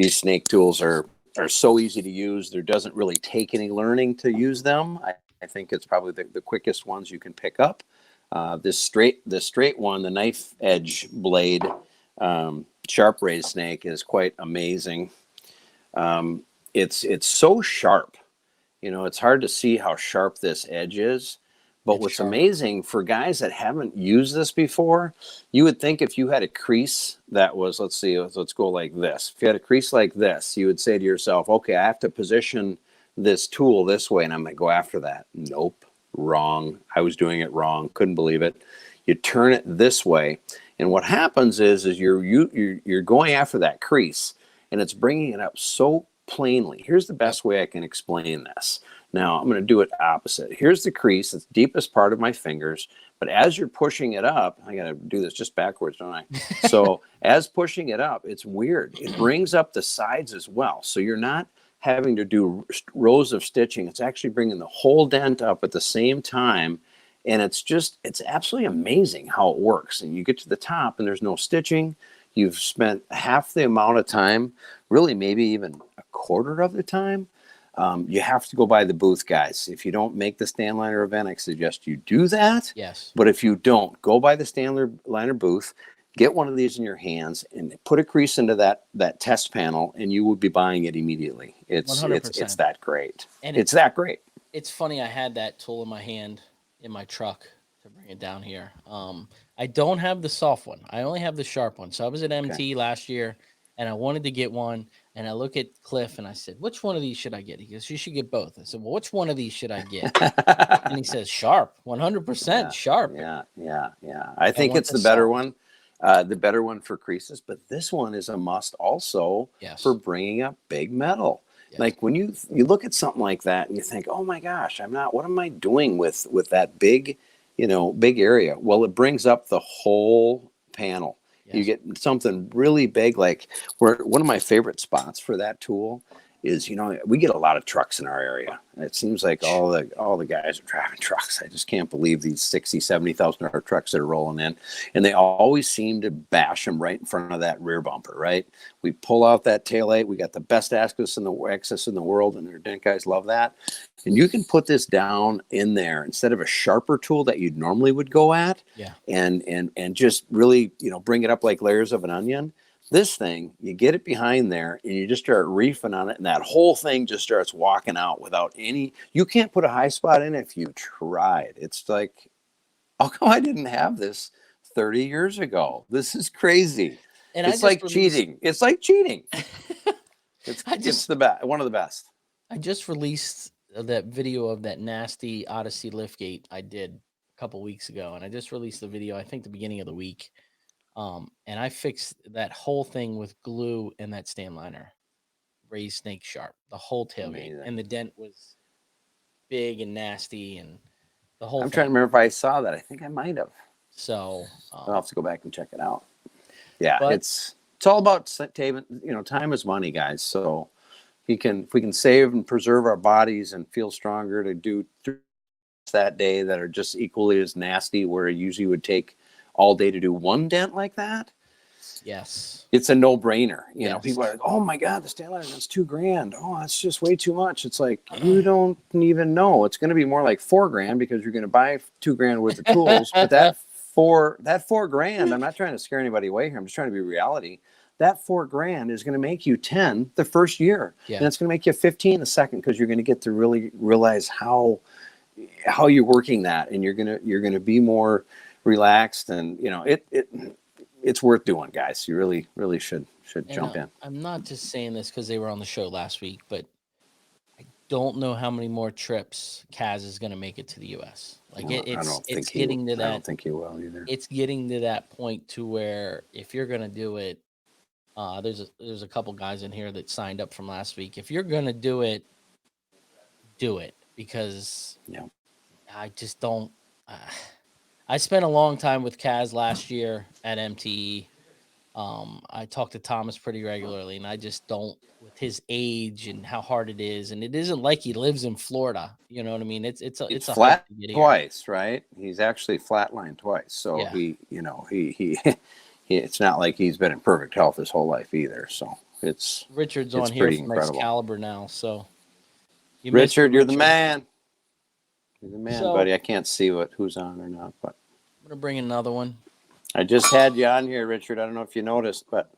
snake tools are so easy to use. There doesn't really take any learning to use them. I think it's probably the quickest ones you can pick up. This straight one, the knife edge blade, sharp raised snake, is quite amazing. It's so sharp. It's hard to see how sharp this edge is. But what's amazing for guys that haven't used this before, you would think if you had a crease that was, let's go like this. If you had a crease like this, you would say to yourself, okay, I have to position this tool this way, and I'm going to go after that. Nope, wrong. I was doing it wrong. Couldn't believe it. You turn it this way, and what happens is you're going after that crease, and it's bringing it up so plainly. Here's the best way I can explain this. Now, I'm going to do it opposite. Here's the crease. It's the deepest part of my fingers. But as you're pushing it up, I got to do this just backwards, don't I? So as pushing it up, it's weird. It brings up the sides as well. So you're not having to do rows of stitching. It's actually bringing the whole dent up at the same time. And it's absolutely amazing how it works. And you get to the top and there's no stitching. You've spent half the amount of time, really maybe even a quarter of the time. You have to go by the booth, guys. If you don't make the stand liner event, I suggest you do that. Yes. But if you don't, go by the stand liner booth, get one of these in your hands, and put a crease into that test panel, and you will be buying it immediately. It's 100%. it's that great. And it's that great. It's funny. I had that tool in my hand in my truck to bring it down here. I don't have the soft one. I only have the sharp one. So I was at Okay. MT last year, and I wanted to get one. And I look at Cliff and I said, "Which one of these should I get?" He goes, "You should get both." I said, "Well, which one of these should I get?" And he says, "Sharp, 100% Yeah, sharp." yeah. I I think want it's the the soft. better one for creases, but this one is a must also for Yes. bringing up big metal. Yes. Like when you look at something like that and you think, oh my gosh, what am I doing with that big, big area? Well, it brings up the whole panel. You Yes. get something really big, like where one of my favorite spots for that tool is, we get a lot of trucks in our area. It seems like all the guys are driving trucks. I just can't believe these 60, 70,000 dollar trucks that are rolling in, and they always seem to bash them right in front of that rear bumper. Right? We pull out that taillight. We got the best access in the world, and their dent guys love that. And you can put this down in there instead of a sharper tool that you normally would go at, Yeah. and just really bring it up like layers of an onion. This thing, you get it behind there and you just start reefing on it, and that whole thing just starts walking out without any. You can't put a high spot in if you tried. It's like, how come I didn't have this 30 years ago? This is crazy. And I It's just like released. cheating. It's like cheating. It's I it's just the best, one of the best. I just released that video of that nasty Odyssey liftgate I did a couple weeks ago, and I just released the video. I think the beginning of the week. And I fixed that whole thing with glue and that stand liner, raised snake sharp, the whole tailgate, Amazing. and the dent was big and nasty, and the whole I'm trying to thing. remember if I saw that. I think I might have. So, I'll have to go back and check it out. Yeah, but it's all about saving. Time is money, guys. So if we can save and preserve our bodies and feel stronger to do that day that are just equally as nasty, where it usually would take all day to do one dent like that, yes, it's a no-brainer. yes, People are like, oh my god, the stand liner is $2,000. Oh, that's just way too much. It's like, you don't even know. It's going to be more like $4,000 because you're going to buy $2,000 worth of tools. But that $4,000, I'm not trying to scare anybody away here, I'm just trying to be reality. That $4,000 is going to make you 10 the first year, yeah, and it's going to make you 15 the second, because you're going to get to really realize how you're working that, and you're gonna be more relaxed, and it's worth doing, guys. You really should and jump in. I'm not just saying this because they were on the show last week, but I don't know how many more trips Kaz is going to make it to the U.S. Like I don't it's think getting to I don't that. think he will either. It's getting to that point to where if you're going to do it, there's a couple guys in here that signed up from last week. If you're going to do it, because Yeah. I just don't. Uh, I spent a long time with Kaz last year at MTE. I talk to Thomas pretty regularly, and I just don't, with his age and how hard it is, and it isn't like he lives in Florida. You know what I mean? It's It's a hike flat to get here. twice, right? He's actually flatlined twice, so Yeah, he it's not like he's been in perfect health his whole life either. So Richard's it's on here pretty from incredible. Excalibur now, so you missed Richard, it, you're the Richard. man. You're the man, So buddy. I can't see who's on or not, but I'm gonna bring another one. I just had you on here, Richard. I don't know if you noticed, but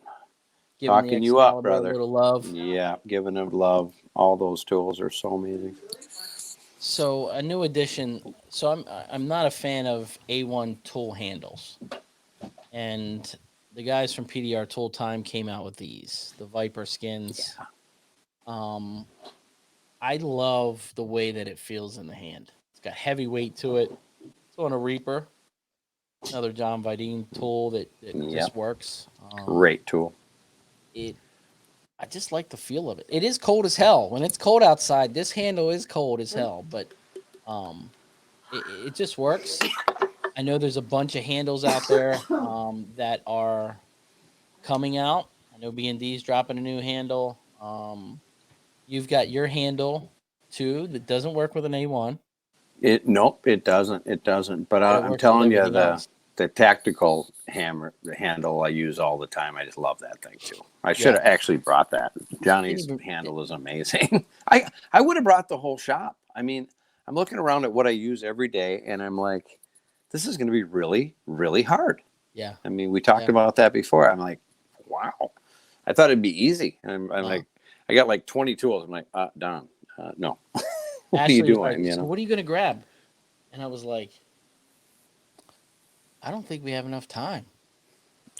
Giving the talking you up, Excalibur a brother. little love. Yeah, giving them love. All those tools are so amazing. So a new addition. So I'm not a fan of A1 tool handles, and the guys from PDR Tool Time came out with these, the Viper skins. Um, I love the way that it feels in the hand. It's got heavy weight to it. It's on a Reaper, another John Vidine tool that Yep, just works. great tool. It I just like the feel of it. It is cold as hell. When it's cold outside, this handle is cold as hell, but um, it just works. I know there's a bunch of handles out there that are coming out. I know B&D's dropping a new handle. You've got your handle too that doesn't work with an A1, Nope, it doesn't. It doesn't. But but it I'm works with telling you, everything else. the tactical hammer, the handle I use all the time. I just love that thing too. I should Yeah, have actually brought that. didn't Johnny's even. handle is amazing. I would have brought the whole shop. I mean, I'm looking around at what I use every day, and I'm like, this is going to be really, really hard. Yeah, I mean, we talked yeah. about that before. I'm like, wow. I thought it'd be easy. I'm No, like, I got like 20 tools. I'm like, Don, no. What are you Ashley was like, doing? You "So know, what are you gonna grab?" And I was like, "I don't think we have enough time."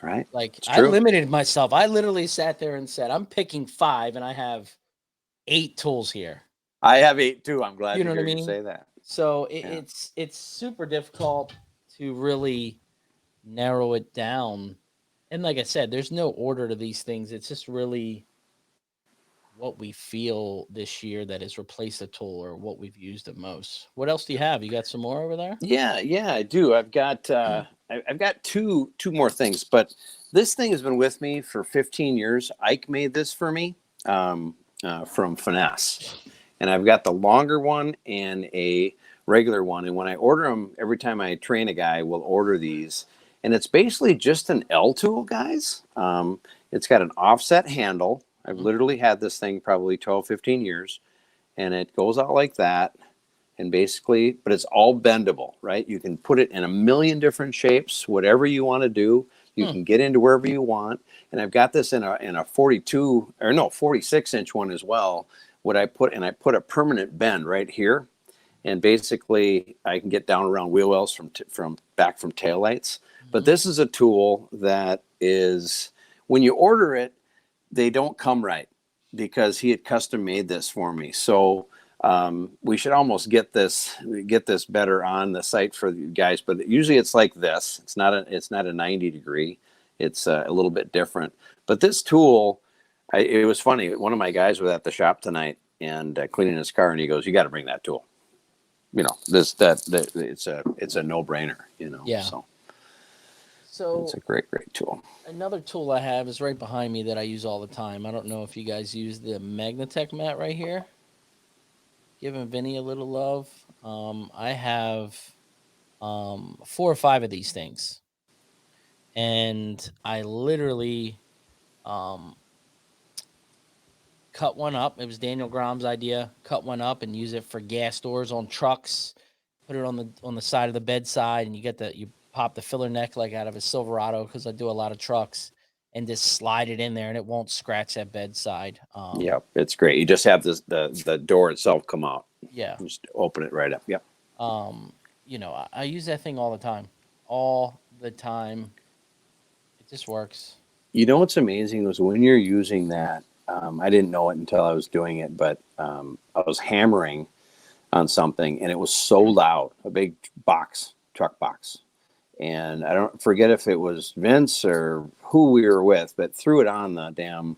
right? Like It's I true. limited myself. I literally sat there and said, "I'm picking 5 and I have 8 tools here." I have 8 too. I'm glad You to know what I hear you mean? say that. So Yeah. it's super difficult to really narrow it down. And like I said, there's no order to these things. It's just really what we feel this year that has replaced a tool or what we've used the most. What else do you have? You got some more over there? Yeah, I do. I've got two more things, but this thing has been with me for 15 years. Ike made this for me from Finesse, and I've got the longer one and a regular one. And when I order them, every time I train a guy, we'll order these, and it's basically just an L tool, guys. It's got an offset handle. I've Mhm. literally had this thing probably 12, 15 years, and it goes out like that. And basically, but it's all bendable, right? You can put it in a million different shapes, whatever you want to do. You Hmm. can get into wherever you want. And I've got this in a 42 or no 46-inch one as well. I put a permanent bend right here, and basically I can get down around wheel wells from back from taillights. But Mhm. this is a tool that is, when you order it, they don't come right because he had custom made this for me. So we should almost get this better on the site for you guys. But usually it's like this. It's not a 90 degree. It's a little bit different. But this tool, it was funny. One of my guys was at the shop tonight and cleaning his car, and he goes, "You got to bring that tool. You know, that it's a no brainer. You know, Yeah. so it's So a great tool." another tool I have is right behind me that I use all the time. I don't know if you guys use the Magnatech mat right here. Giving Vinny a little love. I have 4 or 5 of these things, and I literally um, cut one up. It was Daniel Grom's idea. Cut one up and use it for gas doors on trucks. Put it on the side of the bedside, and you pop the filler neck like out of a Silverado because I do a lot of trucks, and just slide it in there, and it won't scratch that bedside. Yep, it's great. You just have the door itself come out. Yeah. You just open it right up. Yep. Um, I use that thing all the time. It just works. You know what's amazing was when you're using that. I didn't know it until I was doing it, but I was hammering on something, and it was so loud. A big truck box, and I don't forget if it was Vince or who we were with, but threw it on the damn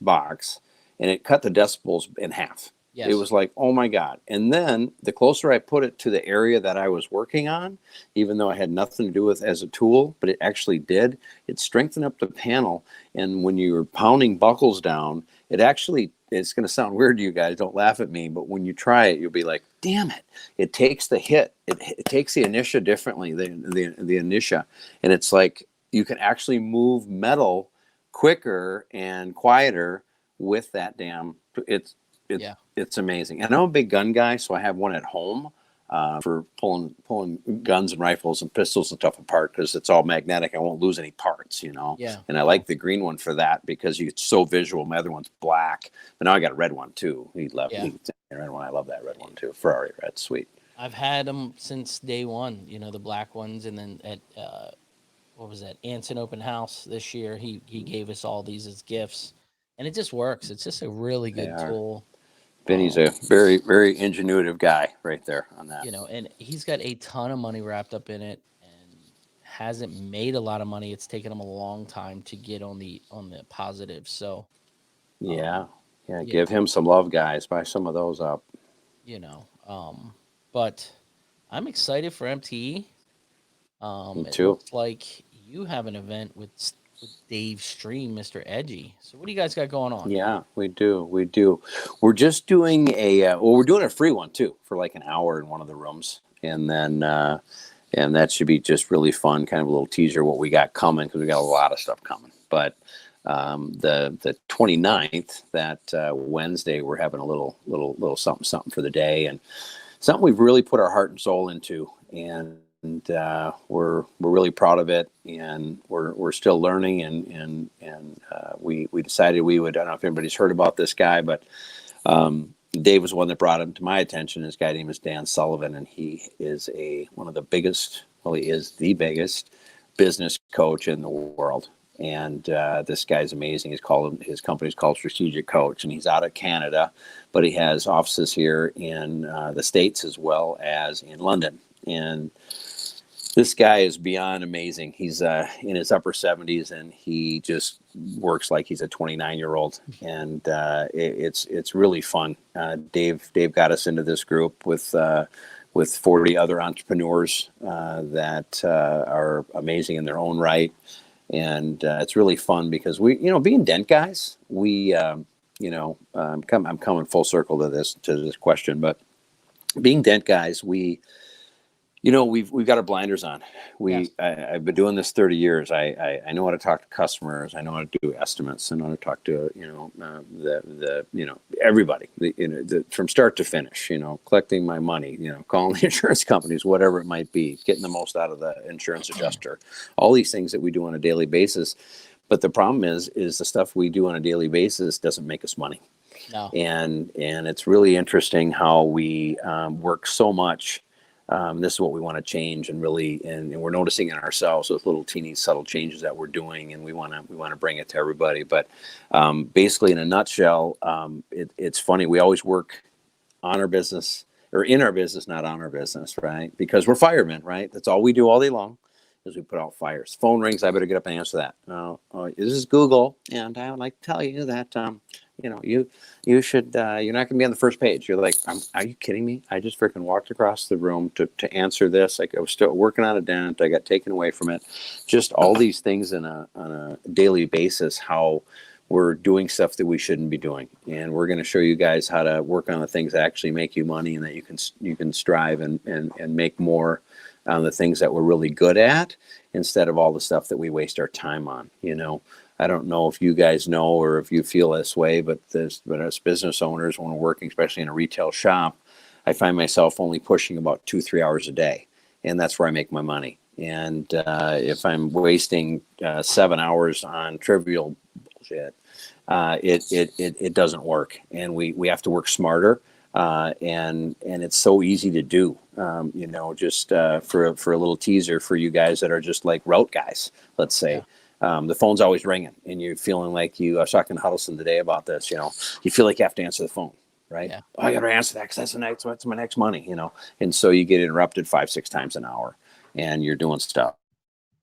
box, and it cut the decibels in half. It Yes. was like, oh my God. And then the closer I put it to the area that I was working on, even though it had nothing to do with as a tool, but it actually did, it strengthened up the panel. And when you were pounding buckles down, it's going to sound weird to you guys. Don't laugh at me. But when you try it, you'll be like, damn it. It takes the hit. It takes the inertia differently, the inertia. And it's like you can actually move metal quicker and quieter with that damn. It's Yeah. it's amazing. And I'm a big gun guy, so I have one at home for pulling guns and rifles and pistols and stuff apart because it's all magnetic. I won't lose any parts, you know. Yeah. And I Yeah. like the green one for that because it's so visual. My other one's black, but now I got a red one too. Yeah. The red one. I love that red one too. Ferrari red, sweet. I've had them since day one. The black ones, and then at what was that? Anson Open House this year. He gave us all these as gifts, and it just works. It's just a really They good are. tool. Benny's Um, a very ingenuitive guy right there on that. and he's got a ton of money wrapped up in it, and hasn't made a lot of money. It's taken him a long time to get on the positive. So, Yeah, um, yeah. you Give know, him some love, guys. Buy some of those up. you know, um, but I'm excited for MTE. Me It too. looks like you have an event with Dave Stream, Mr. Edgy. So what do you guys got going on? Yeah, we do. We do. We're just doing we're doing a free one too for like an hour in one of the rooms. And that should be just really fun, kind of a little teaser what we got coming because we got a lot of stuff coming. But the 29th, that Wednesday, we're having a little something for the day and something we've really put our heart and soul into. And we're really proud of it, and we're still learning. And we decided we would. I don't know if anybody's heard about this guy, but Dave was one that brought him to my attention. This guy name is Dan Sullivan, and he is one of the biggest, well, he is the biggest business coach in the world. And this guy's amazing. His company's called Strategic Coach, and he's out of Canada, but he has offices here in the States as well as in London. And this guy is beyond amazing. He's in his upper 70s, and he just works like he's a 29-year-old, and it's really fun. Dave got us into this group with 40 other entrepreneurs that are amazing in their own right, and it's really fun because we, being dent guys, we, I'm coming full circle to this question, but being dent guys, we've got our blinders on. Yes. I've been doing this 30 years. I know how to talk to customers. I know how to do estimates. I know how to talk to everybody. From start to finish. Collecting my money. Calling the insurance companies, whatever it might be, getting the most out of the insurance adjuster. All these things that we do on a daily basis. But the problem is the stuff we do on a daily basis doesn't make us money. No. And it's really interesting how we work so much. This is what we want to change, and we're noticing in ourselves those little teeny subtle changes that we're doing, and we want to bring it to everybody. But basically, in a nutshell, it's funny. We always work on our business, or in our business, not on our business, right? Because we're firemen, right? That's all we do all day long, is we put out fires. Phone rings, I better get up and answer that. This is Google, and I would like to tell you that you should, you're not going to be on the first page. You're like, are you kidding me? I just freaking walked across the room to answer this. Like, I was still working on a dent. I got taken away from it. Just all these things on a daily basis, how we're doing stuff that we shouldn't be doing. And we're going to show you guys how to work on the things that actually make you money, and that you can strive and make more on the things that we're really good at, instead of all the stuff that we waste our time on. I don't know if you guys know, or if you feel this way, but as business owners, when we're working, especially in a retail shop, I find myself only pushing about 2-3 hours a day, and that's where I make my money. And if I'm wasting 7 hours on trivial bullshit, it doesn't work, and we have to work smarter. And it's so easy to do, just for a little teaser for you guys that are just like route guys, let's say. Yeah. The phone's always ringing, and you're feeling like I was talking to Huddleston today about this, you feel like you have to answer the phone, right? Yeah. Oh, I got to answer that because that's my next money, and so you get interrupted 5-6 times an hour, and you're doing stuff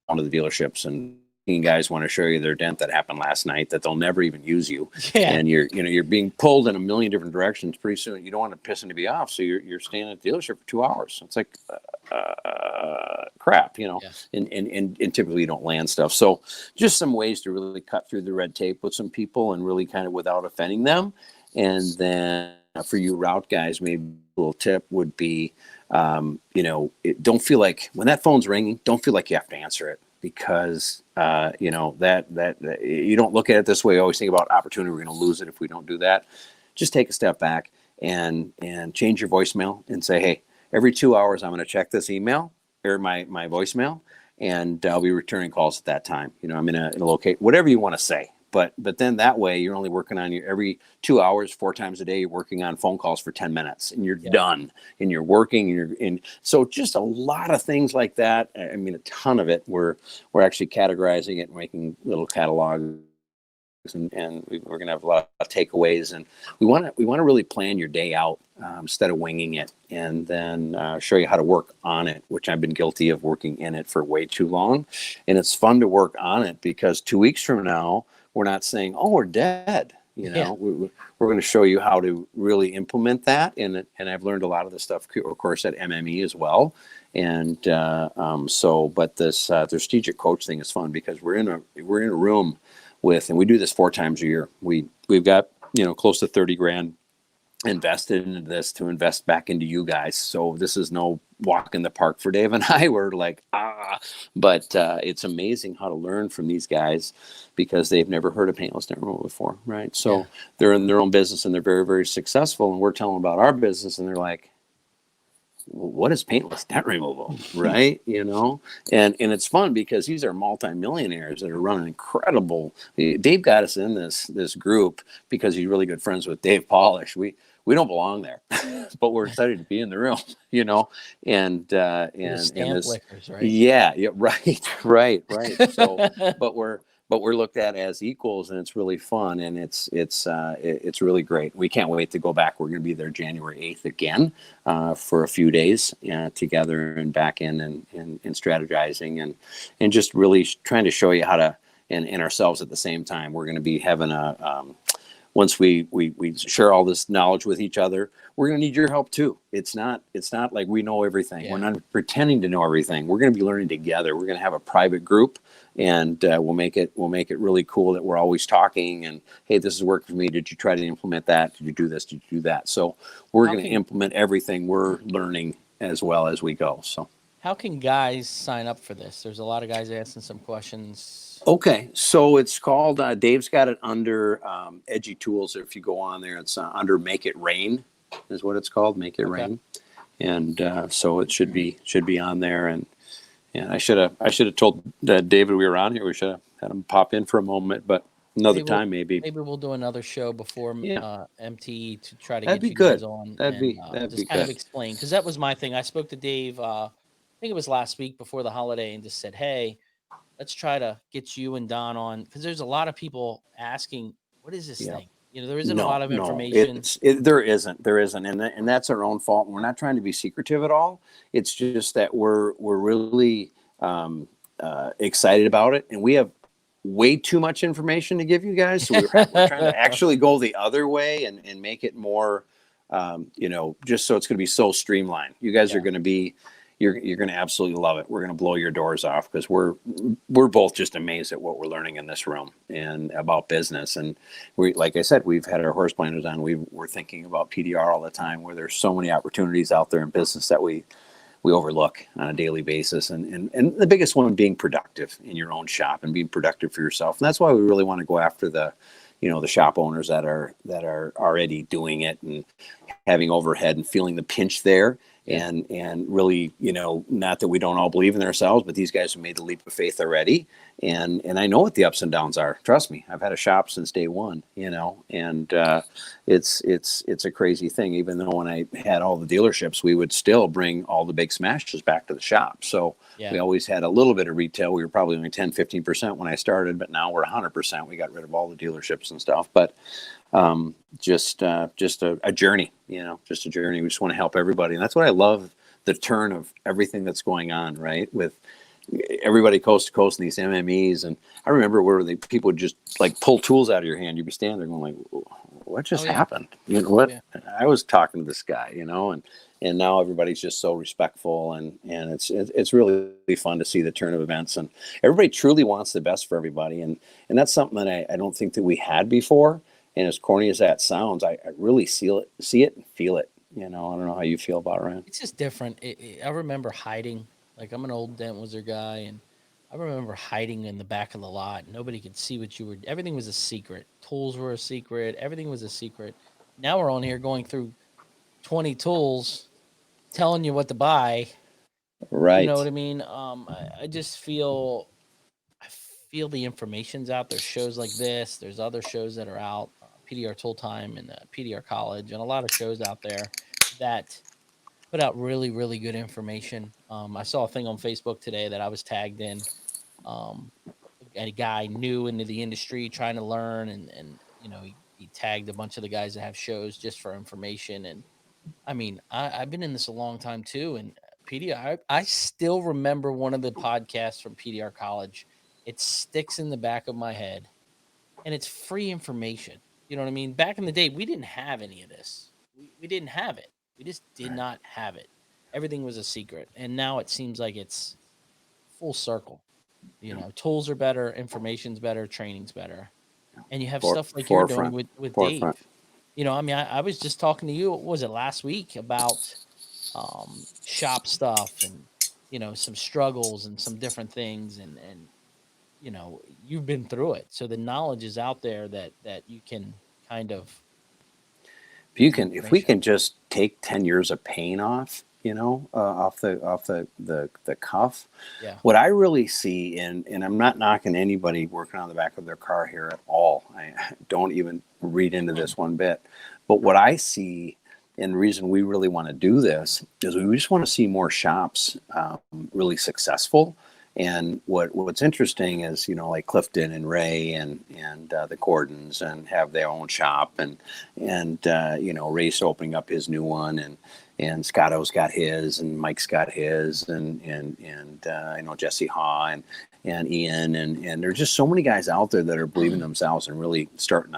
onto the dealerships, and guys want to show you their dent that happened last night that they'll never even use you. Yeah. And you're being pulled in a million different directions. Pretty soon you don't want to piss anybody off, so you're staying at the dealership for 2 hours. It's like crap, Yeah. And typically you don't land stuff. So just some ways to really cut through the red tape with some people, and really kind of without offending them. And then for you route guys, maybe a little tip would be, don't feel like when that phone's ringing, don't feel like you have to answer it. Because that you don't look at it this way. You always think about opportunity. We're going to lose it if we don't do that. Just take a step back and change your voicemail and say, hey, every 2 hours I'm going to check this email or my voicemail, and I'll be returning calls at that time. I'm in a locate, whatever you want to say. But then that way you're only working on every 2 hours, 4 times a day, you're working on phone calls for 10 minutes, and you're done, and you're working, and you're in. So just a lot of things like that. I mean, a ton of it. We're actually categorizing it and making little catalogs, and we're going to have a lot of takeaways, and we want to really plan your day out instead of winging it, and then show you how to work on it, which I've been guilty of working in it for way too long. And it's fun to work on it because 2 weeks from now, we're not saying, oh, we're dead. We're going to show you how to really implement that. And I've learned a lot of the stuff, of course, at MME as well. And but this the strategic coach thing is fun because we're in a room with, and we do this 4 times a year. We've got, close to 30 grand invested into this to invest back into you guys. So this is no walk in the park for Dave and I. We're like, but it's amazing how to learn from these guys because they've never heard of paintless dent removal before, right? So they're in their own business and they're very, very successful, and we're telling them about our business, and they're like, what is paintless dent removal, right? And it's fun because these are multimillionaires that are running incredible. Dave got us in this group because he's really good friends with Dave Polish. We we don't belong there, but we're excited to be in the room, you know, and You're the and stamp this, lickers, right? yeah, right. So, but we're looked at as equals, and it's really fun, and it's really great. We can't wait to go back. We're going to be there January 8th again for a few days together and back in and strategizing and just really trying to show you how to and ourselves at the same time. We're going to be having a once we share all this knowledge with each other, we're going to need your help too. It's not like we know everything. Yeah. We're not pretending to know everything. We're going to be learning together. We're going to have a private group, and we'll make it really cool that we're always talking. And hey, this is working for me. Did you try to implement that? Did you do this? Did you do that? So we're going to implement everything we're learning as well as we go. So. How can guys sign up for this? There's a lot of guys asking some questions. Okay, so it's called, Dave's got it under Edgy Tools. If you go on there, it's under Make It Rain is what it's called, Make It Rain. And so it should be on there. And I should have told David we were on here. We should have had him pop in for a moment, but another time maybe. Maybe we'll do another show before MTE to try to That'd get be you good. guys on. That'd be just kind of good. explain, because that was my thing. I spoke to Dave, I think it was last week before the holiday, and just said, hey, let's try to get you and Don on, because there's a lot of people asking, what is this thing? You know, there isn't a lot of information. There isn't, and that's our own fault. We're not trying to be secretive at all. It's just that we're really excited about it, and we have way too much information to give you guys. So we're trying to actually go the other way and make it more, just so it's going to be so streamlined. You guys are going to be. You're going to absolutely love it. We're going to blow your doors off, because we're both just amazed at what we're learning in this room and about business. And we, like I said, we've had our horse planners on. We're thinking about PDR all the time, where there's so many opportunities out there in business that we overlook on a daily basis. And the biggest one being productive in your own shop and being productive for yourself. And that's why we really want to go after the shop owners that are already doing it and having overhead and feeling the pinch there. And really, not that we don't all believe in ourselves, but these guys have made the leap of faith already. And I know what the ups and downs are. Trust me, I've had a shop since day one, and it's a crazy thing. Even though when I had all the dealerships, we would still bring all the big smashes back to the shop. So we always had a little bit of retail. We were probably only 10-15% when I started, but now we're 100%. We got rid of all the dealerships and stuff. But just a journey, just a journey. We just want to help everybody. And that's what I love, the turn of everything that's going on, right? With everybody coast to coast in these MMEs. And I remember where people would just like pull tools out of your hand. You'd be standing there going like, what just happened? You know what? I was talking to this guy, and now everybody's just so respectful, and it's really fun to see the turn of events, and everybody truly wants the best for everybody. And that's something that I don't think that we had before. And as corny as that sounds, I really see it and feel it. I don't know how you feel about it, Ryan. It's just different. I remember hiding. Like, I'm an old Dent Wizard guy, and I remember hiding in the back of the lot. Nobody could see what you were. Everything was a secret. Tools were a secret. Everything was a secret. Now we're on here going through 20 tools, telling you what to buy. Right. You know what I mean? I just feel the information's out. There's shows like this. There's other shows that are out, PDR Tool Time and PDR College, and a lot of shows out there that put out really, really good information. I saw a thing on Facebook today that I was tagged in. A guy new into the industry trying to learn, and he tagged a bunch of the guys that have shows just for information. And I mean, I've been in this a long time too, and PDR. I still remember one of the podcasts from PDR College. It sticks in the back of my head, and it's free information. You know what I mean? Back in the day, we didn't have any of this. We didn't have it. We just did not have it. Everything was a secret. And now it seems like it's full circle. Tools are better, information's better, training's better. And you have stuff like you're doing with Dave. I was just talking to you, what was it, last week, about shop stuff and, some struggles and some different things. And you've been through it. So the knowledge is out there that you can kind of. If we can just take 10 years of pain off, off the cuff. Yeah. What I really see, and I'm not knocking anybody working on the back of their car here at all. I don't even read into this one bit. But what I see, and the reason we really want to do this is we just want to see more shops really successful. And what's interesting is, like Clifton and Ray and the Gordons and have their own shop, and Ray's opening up his new one, and Scotto's got his, and Mike's got his, and I know Jesse Haw and Ian, and there's just so many guys out there that are believing themselves and really starting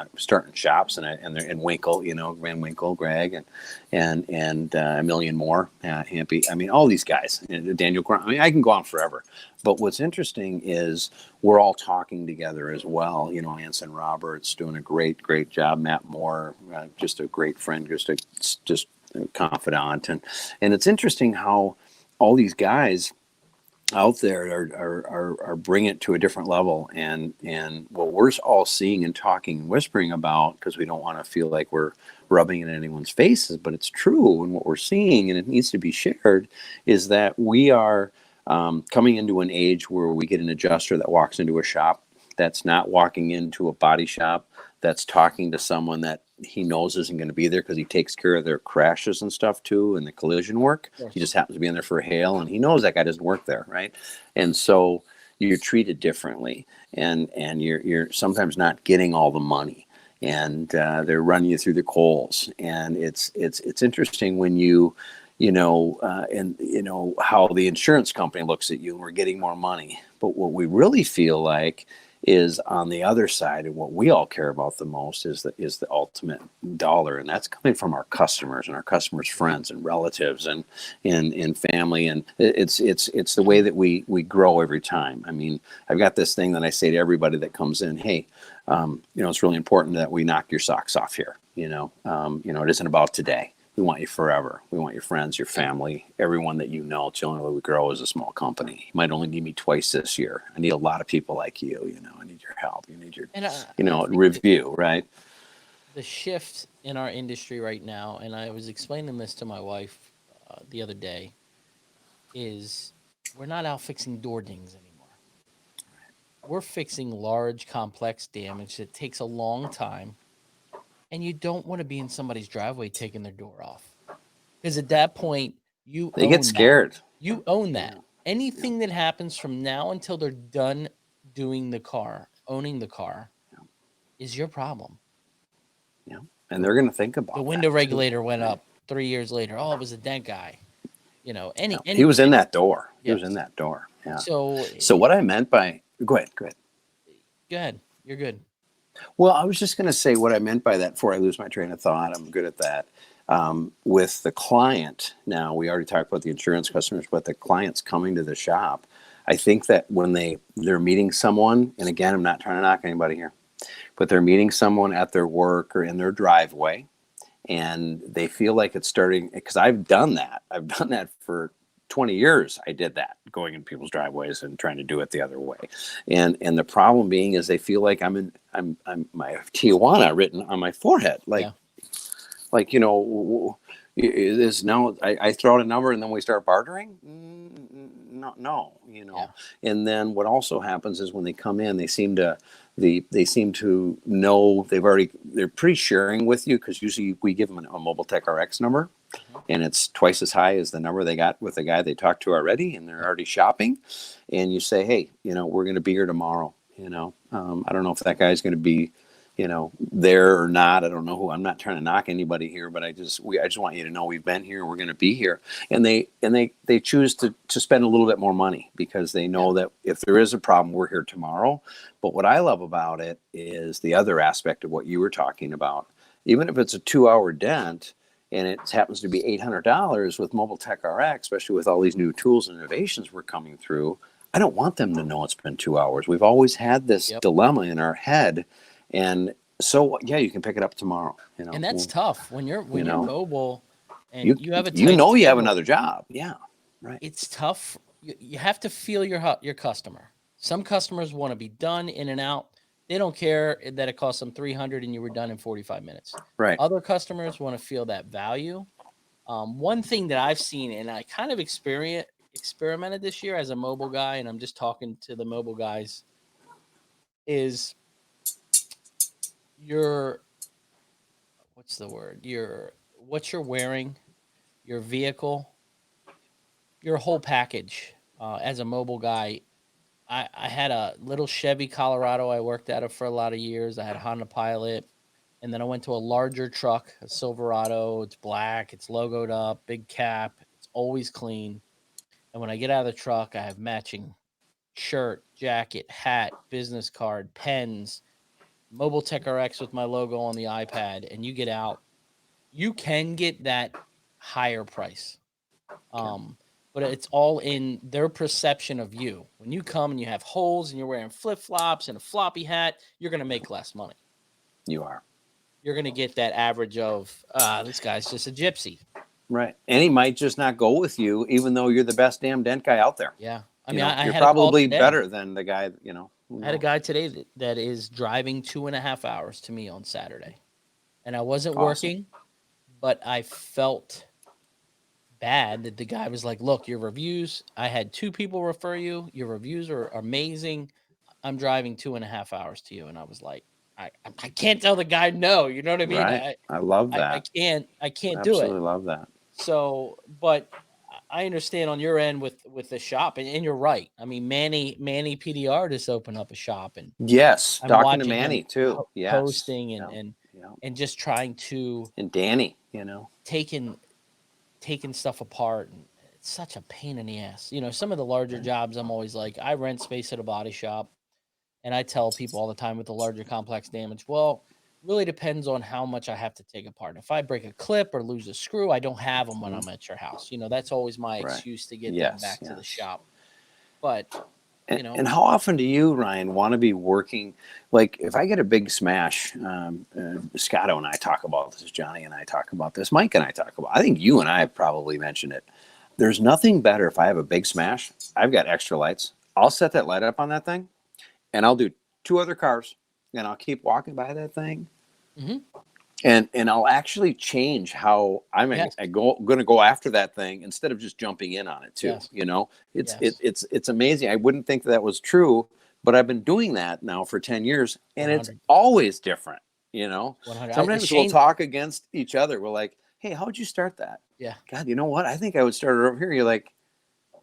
shops, and Winkle, Van Winkle, Greg, and a million more, Hampy. I mean, all these guys, Daniel. I mean, I can go on forever. But what's interesting is we're all talking together as well. Anson Roberts doing a great job. Matt Moore, just a great friend, just a confidant, and it's interesting how all these guys out there are bringing it to a different level, and what we're all seeing and talking and whispering about, because we don't want to feel like we're rubbing it in anyone's faces, but it's true, and what we're seeing, and it needs to be shared, is that we are coming into an age where we get an adjuster that walks into a shop that's not walking into a body shop, that's talking to someone that he knows isn't going to be there because he takes care of their crashes and stuff too, and the collision work. He just happens to be in there for a hail, and he knows that guy doesn't work there, right? And so you're treated differently, and you're sometimes not getting all the money, and they're running you through the coals, and it's interesting when how the insurance company looks at you, and we're getting more money. But what we really feel like is on the other side, and what we all care about the most is the ultimate dollar, and that's coming from our customers and our customers' friends and relatives and family, and it's the way that we grow every time. I mean, I've got this thing that I say to everybody that comes in: hey, it's really important that we knock your socks off here. It isn't about today. We want you forever. We want your friends, your family, everyone that you know. It's the only way we grow as a small company. You might only need me twice this year. I need a lot of people like you. I need your help. You need your, review, right? The shift in our industry right now, and I was explaining this to my wife the other day, is we're not out fixing door dings anymore. We're fixing large, complex damage that takes a long time. And you don't want to be in somebody's driveway taking their door off, because at that point they get scared. You own that. Anything that happens from now until they're done owning the car, is your problem. Yeah, and they're going to think about the window regulator went up 3 years later. Oh, it was a dent guy. He was in that door. He was in that door. Yeah. So what I meant by go ahead. Go ahead. You're good. Well, I was just going to say what I meant by that before I lose my train of thought. I'm good at that. With the client, now we already talked about the insurance customers, but the clients coming to the shop, I think that when they're meeting someone, and again, I'm not trying to knock anybody here, but they're meeting someone at their work or in their driveway, and they feel like it's starting, because I've done that. I've done that for 20 years. I did that, going in people's driveways and trying to do it the other way. And the problem being is they feel like I'm my Tijuana written on my forehead. Is now I throw out a number and then we start bartering? No. And then what also happens is when they come in, they seem to know they're pretty sharing with you, because usually we give them a Mobile Tech RX number, and it's twice as high as the number they got with the guy they talked to already, and they're already shopping. And you say, hey, we're going to be here tomorrow. I don't know if that guy's going to be, there or not. I don't know who. I'm not trying to knock anybody here, but I just want you to know we've been here. We're going to be here, and they choose to spend a little bit more money because they know that if there is a problem, we're here tomorrow. But what I love about it is the other aspect of what you were talking about. Even if it's a 2-hour dent and it happens to be $800 with Mobile Tech RX, especially with all these new tools and innovations we're coming through, I don't want them to know it's been 2 hours. We've always had this dilemma in our head. And so, you can pick it up tomorrow. And that's tough when you're mobile and you have a you have another job. Yeah, right. It's tough. You have to feel your customer. Some customers want to be done in and out. They don't care that it costs them $300 and you were done in 45 minutes. Right. Other customers want to feel that value, One thing that I've seen, and I kind of experimented this year as a mobile guy, and I'm just talking to the mobile guys, is your what's the word? Your what you're wearing, your vehicle, your whole package. As a mobile guy, I had a little Chevy Colorado I worked out of for a lot of years. I had a Honda Pilot, and then I went to a larger truck, a Silverado. It's black, it's logoed up, big cap, it's always clean. And when I get out of the truck, I have matching shirt, jacket, hat, business card, pens, Mobile Tech RX with my logo on the iPad, and you get out, you can get that higher price. Um, but it's all in their perception of you. When you come and you have holes and you're wearing flip flops and a floppy hat, you're going to make less money. You are. You're going to get that average of, this guy's just a gypsy. Right. And he might just not go with you, even though you're the best damn dent guy out there. Yeah. I You mean, know, I you're had a call probably today. better than the guy, you know. I had a guy today that is driving 2.5 hours to me on Saturday. And I wasn't working, but I felt bad that the guy was like, look, your reviews, I had 2 people refer you. Your reviews are amazing. I'm driving 2.5 hours to you. And I was like, I can't tell the guy no. You know what I mean? Right. I love that. I can't do it. Absolutely love that. So, but I understand on your end with the shop, and you're right. I mean, Manny PDR just opened up a shop, and Yes. I'm Talking to watching him Manny too. Yes. posting Yeah. and just trying to And Danny, you know. taking stuff apart, and it's such a pain in the ass. You know, some of the larger jobs, I'm always like, I rent space at a body shop, and I tell people all the time with the larger complex damage, well, really depends on how much I have to take apart. If I break a clip or lose a screw, I don't have them when I'm at your house. You know, that's always my excuse to get them back to the shop. But, you know. And how often do you, Ryan, want to be working? Like, if I get a big smash, Scotto and I talk about this, Johnny and I talk about this, Mike and I talk about, I think you and I have probably mentioned it. There's nothing better if I have a big smash. I've got extra lights. I'll set that light up on that thing, and I'll do 2 other cars, and I'll keep walking by that thing. Mm-hmm. And I'll actually change how I'm going to go after that thing instead of just jumping in on it too. Yes. You know, it's amazing. I wouldn't think that was true, but I've been doing that now for 10 years, and 100. it's always different. You know, 100. Sometimes we'll talk against each other. We're like, "Hey, how'd you start that?" Yeah. God, you know what? I think I would start it over here. You're like,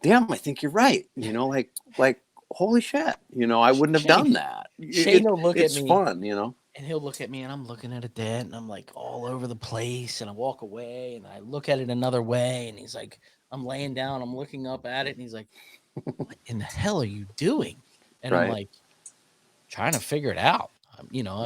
"Damn, I think you're right." You know, like holy shit. You know, I wouldn't have done that. Shane will look at me. It's fun. You know. And he'll look at me, and I'm looking at a dent, and I'm like all over the place, and I walk away, and I look at it another way, and he's like, I'm laying down, I'm looking up at it, and he's like, what in the hell are you doing? And I'm like, trying to figure it out. You know,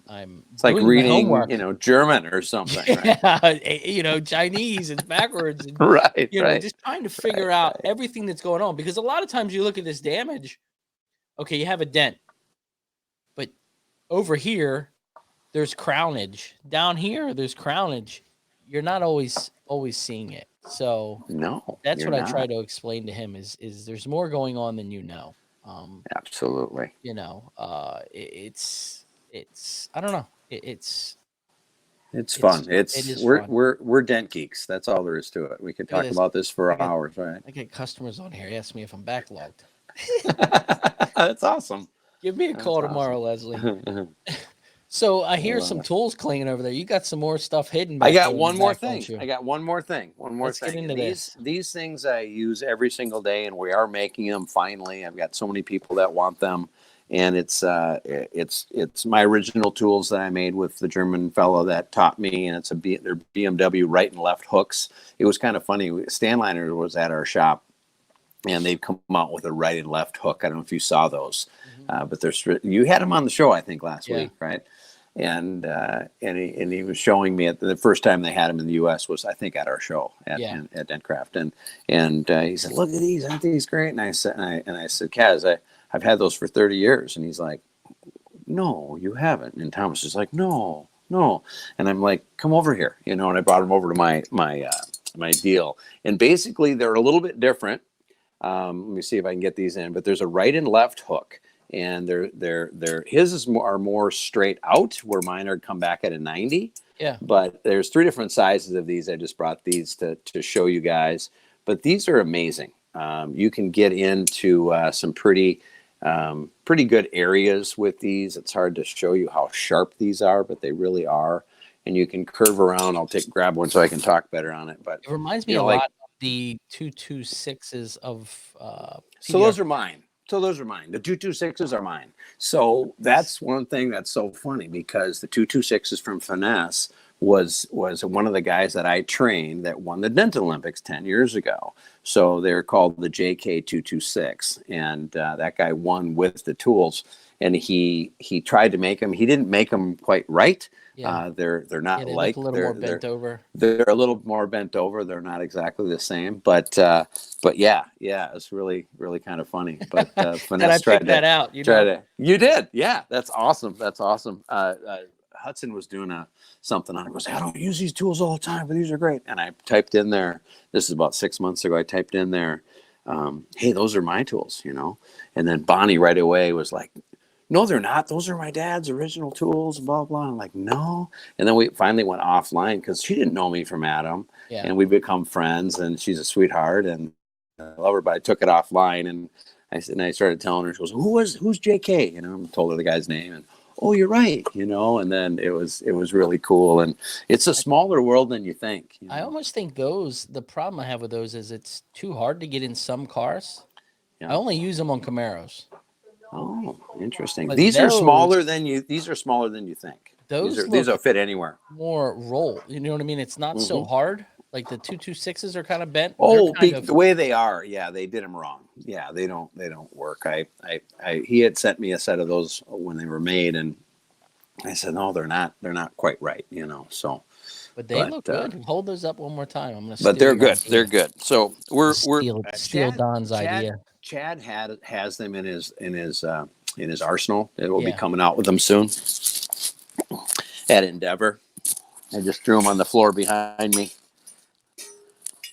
I'm it's like reading, homework. You know, German or something. Yeah, right? You know, Chinese and backwards. And, right. You know, just trying to figure out everything that's going on, because a lot of times you look at this damage. Okay, you have a dent. Over here, there's crownage. Down here, there's crownage. You're not always seeing it. So no, that's what I try to explain to him is there's more going on than you know. Absolutely. You know, it's I don't know. It's fun. Fun. We're dent geeks. That's all there is to it. We could talk about this for hours, right? I get customers on here ask me if I'm backlogged. That's awesome. Give me a call tomorrow, Leslie. So I hear some tools clanging over there. You got some more stuff hidden back I got there one in the more back, don't thing. you? I got one more thing. Let's get into this. These things I use every single day, and we are making them finally. I've got so many people that want them, and it's my original tools that I made with the German fellow that taught me, and they're BMW right and left hooks. It was kind of funny. Stanliner was at our shop, and they've come out with a right and left hook. I don't know if you saw those, but you had them on the show, I think, last week, right? And he was showing me the first time they had them in the U.S. was, I think, at our show at Dentcraft, and he said, "Look at these, aren't these great?" And I said, "Kaz, I've had those for 30 years," and he's like, "No, you haven't." And Thomas is like, "No," and I'm like, "Come over here," you know. And I brought him over to my deal, and basically they're a little bit different. Let me see if I can get these in, but there's a right and left hook. And his are more straight out, where mine are come back at a 90. Yeah. But there's 3 different sizes of these. I just brought these to show you guys. But these are amazing. You can get into some pretty good areas with these. It's hard to show you how sharp these are, but they really are. And you can curve around. I'll grab one so I can talk better on it. But It reminds me a lot of the 226s of so those are mine. The 226s are mine. So that's one thing that's so funny, because the 226s from Finesse was one of the guys that I trained that won the Dent Olympics 10 years ago. So they're called the JK226, and that guy won with the tools. And he tried to make them. He didn't make them quite right. Yeah. They're not they like look a little more bent over. They're a little more bent over. They're not exactly the same, but yeah, it's really kind of funny. But Finesse tried that out. You did, yeah. That's awesome. Hudson was doing something on it. Goes, I don't use these tools all the time, but these are great. And I typed in there. This is about 6 months ago. I typed in there, hey, those are my tools, And then Bonnie right away was like, no, they're not. Those are my dad's original tools, blah, blah. I'm like, no. And then we finally went offline because she didn't know me from Adam. Yeah. And we become friends, and she's a sweetheart, and I love her, but I took it offline, and I started telling her, she goes, who's JK? I told her the guy's name, and oh, you're right, and then it was really cool. And it's a smaller world than you think. I almost think the problem I have with those is it's too hard to get in some cars. Yeah. I only use them on Camaros. Oh, interesting. But these are smaller than you think. These will fit anywhere. More roll. You know what I mean? It's not so hard. Like the 226s are kind of bent. Oh, the way they are. Yeah, they did them wrong. Yeah, they don't work. He had sent me a set of those when they were made, and I said, no, they're not quite right. So. But they look good. Hold those up one more time. I'm gonna. But they're good. Idea. They're good. So we're steal Don's idea. Chad has them in his arsenal. It will be coming out with them soon at Endeavor. I just threw them on the floor behind me.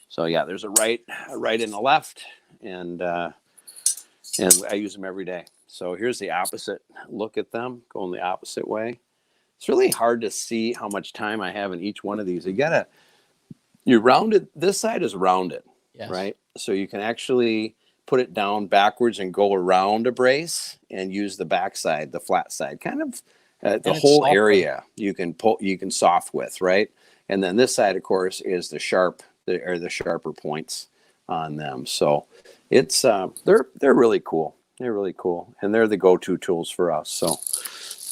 So yeah, there's a right and a left, and I use them every day. So here's the opposite look at them, going the opposite way. It's really hard to see how much time I have in each one of these. You're rounded. This side is rounded, right? So you can actually put it down backwards and go around a brace and use the back side, the flat side, kind of the whole area you can soft with, right? And then this side, of course, is the sharper points on them. So it's they're really cool. They're really cool, and they're the go-to tools for us. So.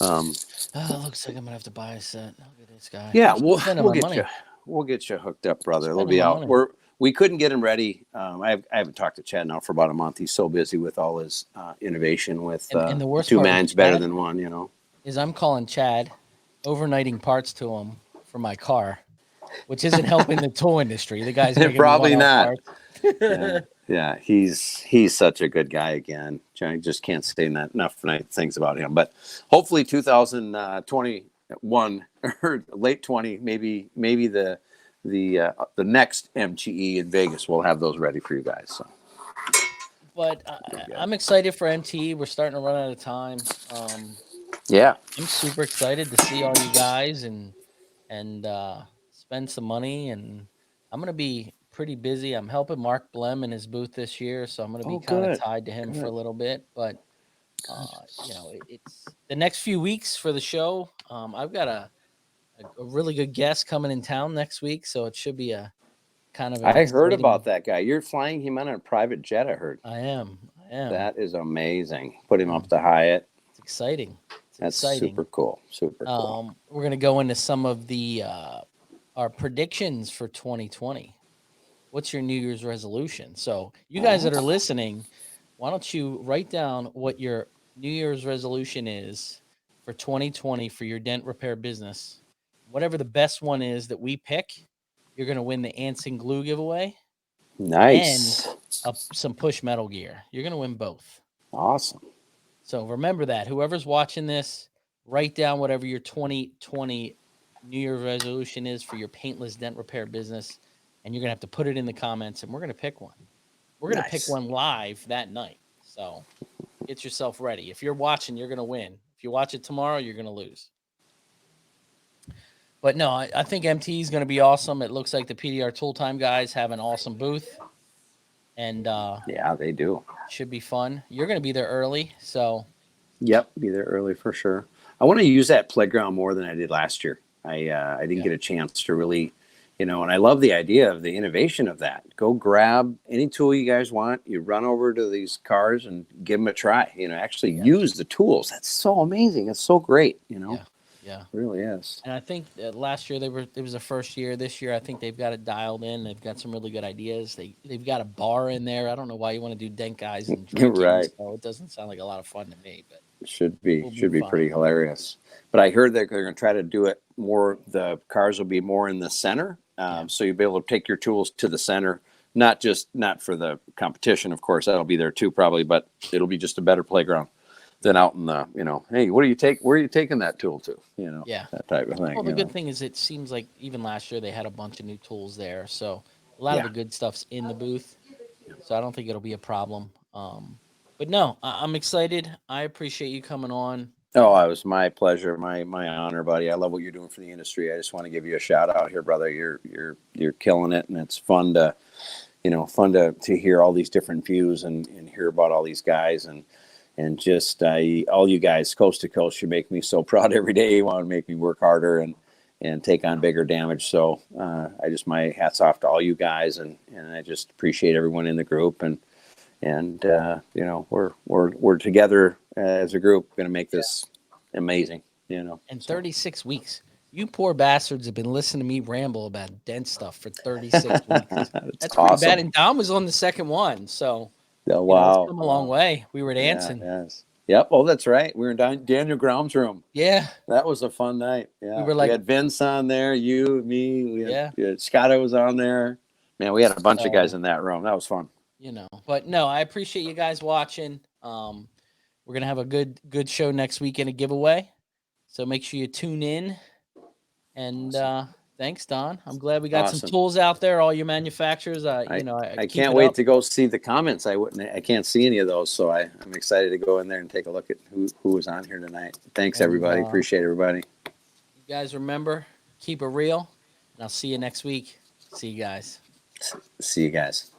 It looks like I'm gonna have to buy a set. Look at this guy. Yeah, we'll get you hooked up, brother. They'll be out. We couldn't get him ready. I haven't talked to Chad now for about a month. He's so busy with all his innovation with and the worst 2 man's better than one. Is I'm calling Chad, overnighting parts to him for my car, which isn't helping the tool industry. The guy's probably not. Yeah, he's such a good guy. Again, I just can't say enough nice things about him. But hopefully, 2021 or late 20, maybe the next MTE in Vegas, we'll have those ready for you guys. So, but I'm excited for MTE. We're starting to run out of time. Yeah, I'm super excited to see all you guys and spend some money, and I'm gonna be pretty busy. I'm helping Mark Blem in his booth this year, so I'm going to be kind of tied to him for a little bit. But it's the next few weeks for the show. I've got a really good guest coming in town next week, so it should be a kind of. I heard about that guy. You're flying him on a private jet. I heard. I am. That is amazing. Put him up to Hyatt. It's exciting. That's super cool. Super cool. We're going to go into some of the our predictions for 2020. What's your New Year's resolution? So you guys that are listening, why don't you write down what your New Year's resolution is for 2020 for your dent repair business. Whatever the best one is that we pick, you're going to win the Anson glue giveaway. Nice. And some push metal gear. You're going to win both. Awesome. So remember that. Whoever's watching this, write down whatever your 2020 New Year's resolution is for your paintless dent repair business. And you're going to have to put it in the comments, and we're going to pick one. We're going to pick one live that night. So get yourself ready. If you're watching, you're going to win. If you watch it tomorrow, you're going to lose. But no, I think MT is going to be awesome. It looks like the PDR Tool Time guys have an awesome booth, and Yeah, they do. should be fun. You're going to be there early, so Yep, be there early for sure. I want to use that playground more than I did last year. I didn't Yeah. get a chance to really, and I love the idea of the innovation of that. Go grab any tool you guys want. You run over to these cars and give them a try. Actually Yeah. use the tools. That's so amazing. It's so great. yeah, yeah. It really is. And I think last year it was the first year. This year I think they've got it dialed in. They've got some really good ideas. They've got a bar in there. I don't know why you want to do dent guys and drinking. Right. So it doesn't sound like a lot of fun to me. But Should we'll be fine. pretty hilarious. But I heard that they're going to try to do it more. The cars will be more in the center, so you'll be able to take your tools to the center. Not for the competition, of course. That'll be there too, probably. But it'll be just a better playground than out in the. Hey, where are you taking that tool to? Yeah. That type of thing. Well, the good thing is it seems like even last year they had a bunch of new tools there. So a lot of the good stuff's in the booth. So I don't think it'll be a problem. But no, I'm excited. I appreciate you coming on. Oh, it was my pleasure, my honor, buddy. I love what you're doing for the industry. I just want to give you a shout out here, brother. You're killing it, and it's fun to hear all these different views and hear about all these guys and just all you guys coast to coast. You make me so proud every day. You want to make me work harder and take on bigger damage. So my hats off to all you guys, and I just appreciate everyone in the group and we're together as a group going to make this amazing. And 36 weeks. You poor bastards have been listening to me ramble about dent stuff for 36 weeks. That's pretty awesome. bad. And Dom was on the second one, so Oh, wow, it's come a long way. We were dancing. Yes. Yep. Oh, that's right. We were in Daniel Graham's room. Yeah. That was a fun night. Yeah. We had Vince on there, you, me. We had Scotto was on there. Man, we had a bunch of guys in that room. That was fun. But no, I appreciate you guys watching. We're gonna have a good show next week and a giveaway, so make sure you tune in. And thanks, Don. I'm glad we got some tools out there. All your manufacturers. I can't wait to go see the comments. I can't see any of those, so I'm excited to go in there and take a look at who was on here tonight. Thanks, everybody. Appreciate everybody. You guys remember, keep it real, and I'll see you next week. See you guys. See you guys.